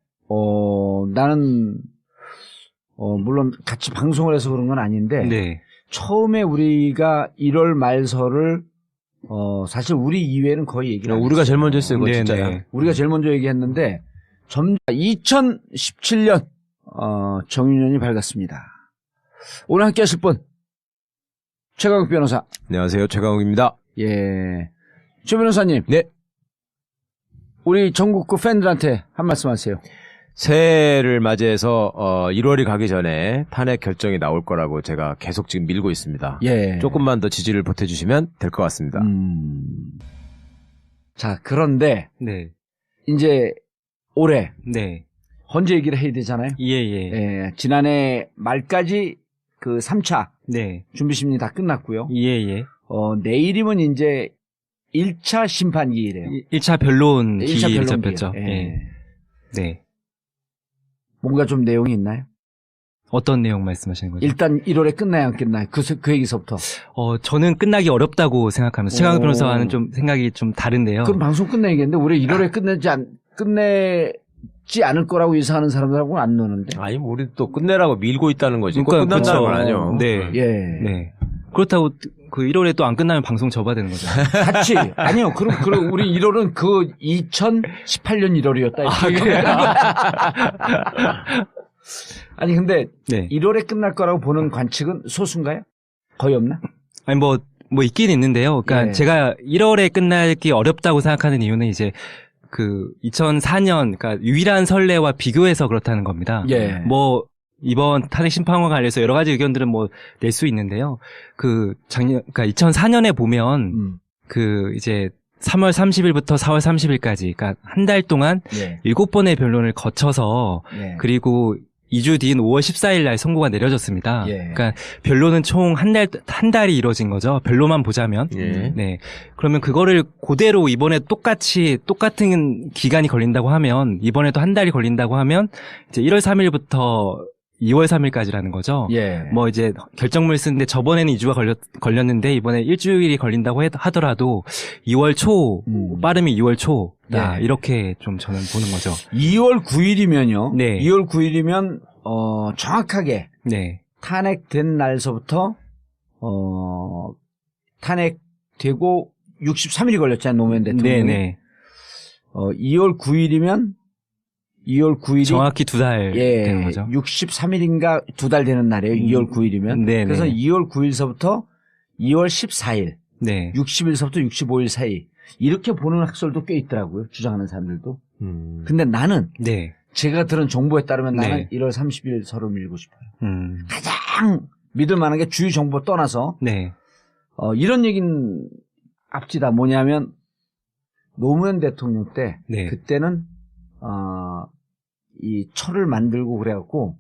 나는, 물론 같이 방송을 해서 그런 건 아닌데, 네. 처음에 우리가 1월 말설을, 사실 우리 이외에는 거의 얘기를 안 우리가 했어요. 제일 먼저 했어요, 그거 네, 진짜야. 네. 우리가 제일 먼저 얘기했는데, 2017년, 정윤연이 밝았습니다. 오늘 함께 하실 분, 최강욱 변호사. 안녕하세요, 최강욱입니다. 예. 최 변호사님. 네. 우리 전국구 팬들한테 한 말씀 하세요. 새해를 맞이해서 1월이 가기 전에 탄핵 결정이 나올 거라고 제가 계속 지금 밀고 있습니다. 예. 조금만 더 지지를 보태주시면 될 것 같습니다. 자, 그런데, 네. 이제, 올해, 네. 헌재 얘기를 해야 되잖아요. 예. 예. 지난해 말까지 그 3차 네. 준비심리 다 끝났고요. 예. 내일이면 이제 1차 심판기일이에요. 1차 변론 1차 기일이 변론기일. 잡혔죠. 예. 예. 네. 뭔가 좀 내용이 있나요? 어떤 내용 말씀하시는 거죠? 일단 1월에 끝나야 안 끝나요? 그 얘기서부터. 저는 끝나기 어렵다고 생각하면서 최강욱 오. 변호사와는 좀 생각이 좀 다른데요. 그럼 방송 끝내야겠는데 올해 1월에 끝내지 않을 거라고 예상하는 사람들하고는 안 노는데. 아니, 뭐 우리 또 끝내라고 밀고 있다는 거지. 꼭 그러니까 끝난다는 건 그렇죠. 아니요. 네. 예. 네. 그렇다고 그 1월에 또 안 끝나면 방송 접어야 되는 거죠. 같이. 아니요. 그럼 우리 1월은 그 2018년 1월이었다. 아니, 근데 네. 1월에 끝날 거라고 보는 관측은 소수인가요? 거의 없나? 아니 뭐 있긴 있는데요. 그러니까 예. 제가 1월에 끝나기 어렵다고 생각하는 이유는 이제 그 2004년 그러니까 유일한 선례와 비교해서 그렇다는 겁니다. 예. 뭐 이번 탄핵 심판과 관련해서 여러 가지 의견들은 뭐 낼 수 있는데요. 그러니까 2004년에 보면 그 이제 3월 30일부터 4월 30일까지 그러니까 한 달 동안 예. 7번의 변론을 거쳐서 예. 그리고 2주 뒤인 5월 14일 날 선고가 내려졌습니다. 예. 그러니까 변론은 총 한 달이 이루어진 거죠. 변론만 보자면. 예. 네. 그러면 그거를 그대로 이번에 똑같은 기간이 걸린다고 하면 이번에도 한 달이 걸린다고 하면 이제 1월 3일부터 2월 3일까지라는 거죠. 예. 뭐 이제 결정문을 쓰는데 저번에는 2주가 걸렸는데 이번에 일주일이 걸린다고 하더라도 2월 초 빠르면 2월 초다 예. 이렇게 좀 저는 보는 거죠. 2월 9일이면요. 네. 2월 9일이면 정확하게 네. 탄핵된 날서부터 탄핵되고 63일이 걸렸잖아요. 노무현 대통령이. 네네. 2월 9일이면 2월 9일이 정확히 2달 되는 거죠. 63일인가 2달 되는 날이에요. 2월 9일이면. 네네. 그래서 2월 9일서부터 2월 14일, 네. 60일서부터 65일 사이 이렇게 보는 학설도 꽤 있더라고요. 주장하는 사람들도. 근데 나는 네. 제가 들은 정보에 따르면 나는 네. 1월 30일 서로 밀고 싶어요. 가장 믿을 만한 게 주의 정보 떠나서 네. 이런 얘기는 앞지다. 뭐냐면 노무현 대통령 때 네. 그때는 이 철을 만들고 그래갖고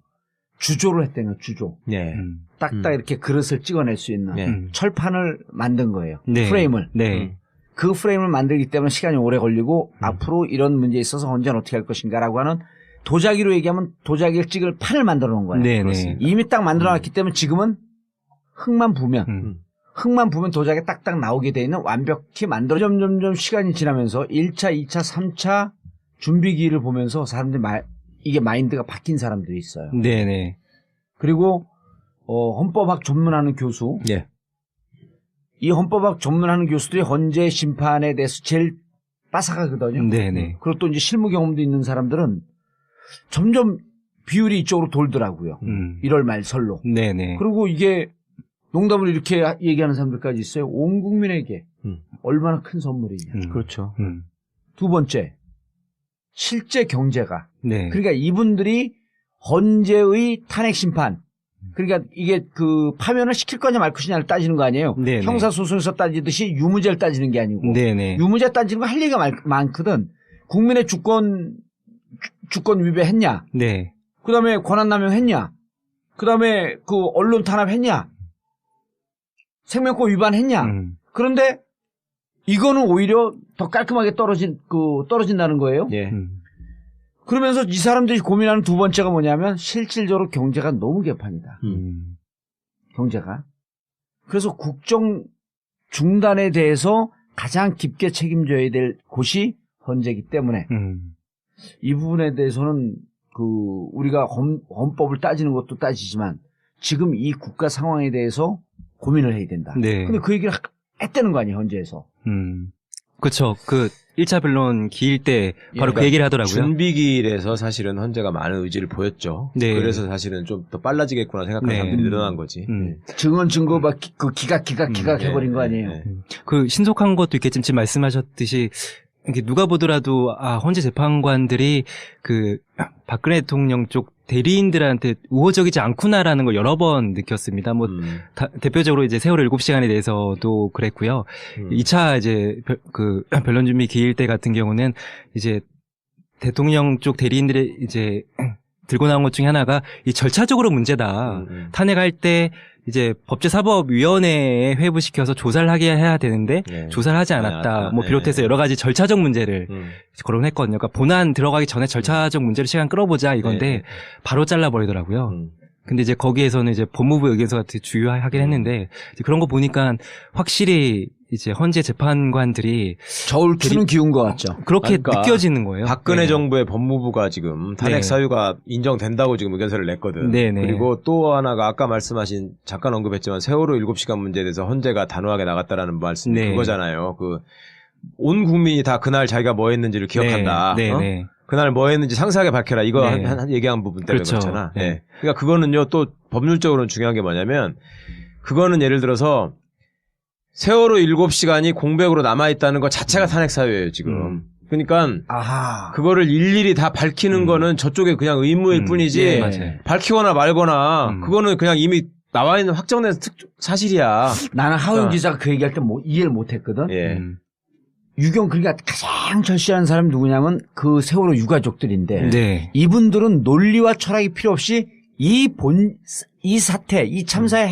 주조를 했다는 거예요. 주조. 네. 딱딱 이렇게 그릇을 찍어낼 수 있는 네. 철판을 만든 거예요. 네. 프레임을. 네. 그 프레임을 만들기 때문에 시간이 오래 걸리고 앞으로 이런 문제에 있어서 헌재는 어떻게 할 것인가라고 하는 도자기로 얘기하면 도자기를 찍을 판을 만들어 놓은 거예요. 네네. 이미 딱 만들어 놨기 때문에 지금은 흙만 부으면 도자기가 딱딱 나오게 돼 있는 완벽히 만들어 점점 시간이 지나면서 1차, 2차, 3차 준비기를 보면서 사람들이 이게 마인드가 바뀐 사람들이 있어요. 네네. 그리고 헌법학 전문하는 교수 예. 이 헌법학 전문하는 교수들이 헌재 심판에 대해서 제일 빠삭하거든요. 네네. 그리고 또 이제 실무 경험도 있는 사람들은 점점 비율이 이쪽으로 돌더라고요. 1월 말 설로. 네네. 그리고 이게 농담을 이렇게 얘기하는 사람들까지 있어요. 온 국민에게 얼마나 큰 선물이냐. 그렇죠. 두 번째, 실제 경제가. 네. 그러니까 이분들이 헌재의 탄핵 심판. 그러니까 이게 그 파면을 시킬 거냐 말 것이냐를 따지는 거 아니에요. 네네. 형사소송에서 따지듯이 유무죄를 따지는 게 아니고. 네네. 유무죄 따지는 거 할 얘기가 많거든. 국민의 주권 위배했냐. 네. 그 다음에 권한남용 했냐. 그 다음에 그 언론 탄압했냐. 생명권 위반했냐. 그런데 이거는 오히려 더 깔끔하게 떨어진다는 거예요. 예. 그러면서 이 사람들이 고민하는 두 번째가 뭐냐면 실질적으로 경제가 너무 개판이다. 경제가. 그래서 국정 중단에 대해서 가장 깊게 책임져야 될 곳이 헌재이기 때문에 이 부분에 대해서는 우리가 헌법을 따지는 것도 따지지만 지금 이 국가 상황에 대해서 고민을 해야 된다. 네. 근데 그 얘기를 했다는 거 아니에요, 헌재에서. 그렇죠. 그 1차 변론 기일 때 바로 예, 그 얘기를 하더라고요. 준비기일에서 사실은 헌재가 많은 의지를 보였죠. 네. 그래서 사실은 좀 더 빨라지겠구나 생각하는 네. 사람들이 늘어난 거지. 증언 증거 막 기각 해버린 거 아니에요. 그 신속한 것도 있겠지만 지금 말씀하셨듯이 이게 누가 보더라도 헌재 재판관들이 그 박근혜 대통령 쪽 대리인들한테 우호적이지 않구나라는 걸 여러 번 느꼈습니다. 뭐 대표적으로 이제 세월호 7시간에 대해서도 그랬고요. 2차 이제 변론 준비 기일 때 같은 경우는 이제 대통령 쪽 대리인들의 이제 들고 나온 것 중에 하나가 이 절차적으로 문제다. 탄핵할 때 이제 법제사법위원회에 회부시켜서 조사를 하게 해야 되는데 조사를 하지 않았다. 뭐 비롯해서 여러 가지 절차적 문제를 거론했거든요. 그러니까 본안 들어가기 전에 절차적 문제를 시간 끌어보자 이건데 바로 잘라버리더라고요. 근데 이제 거기에서는 이제 법무부 의견서가 되게 중요하긴 했는데 이제 그런 거 보니까 확실히 이제 헌재 재판관들이 저울 추는 기운 것 같죠. 그렇게 그러니까 느껴지는 거예요. 박근혜 네. 정부의 법무부가 지금 탄핵 네. 사유가 인정된다고 지금 의견서를 냈거든. 네네. 그리고 또 하나가 아까 말씀하신 잠깐 언급했지만 세월호 7시간 문제에 대해서 헌재가 단호하게 나갔다라는 말씀이 네. 그거잖아요. 온 국민이 다 그날 자기가 뭐 했는지를 기억한다. 네. 어? 네. 그날 뭐 했는지 상세하게 밝혀라. 이거 네. 한 얘기한 부분 때문에 그렇죠. 그렇잖아. 네. 네. 그러니까 그거는요 또 법률적으로는 중요한 게 뭐냐면 그거는 예를 들어서 세월호 7시간이 공백으로 남아있다는 것 자체가 탄핵 사유예요, 지금. 그러니까, 그거를 일일이 다 밝히는 거는 저쪽에 그냥 의무일 뿐이지, 예, 맞아요. 밝히거나 말거나, 그거는 그냥 이미 나와 있는 확정된 사실이야. 나는 하우영 기자가 그 얘기할 때 이해를 못 했거든. 예. 유경, 그러니까 가장 절실한 사람이 누구냐면 그 세월호 유가족들인데, 네. 이분들은 논리와 철학이 필요 없이 이 사태, 이 참사의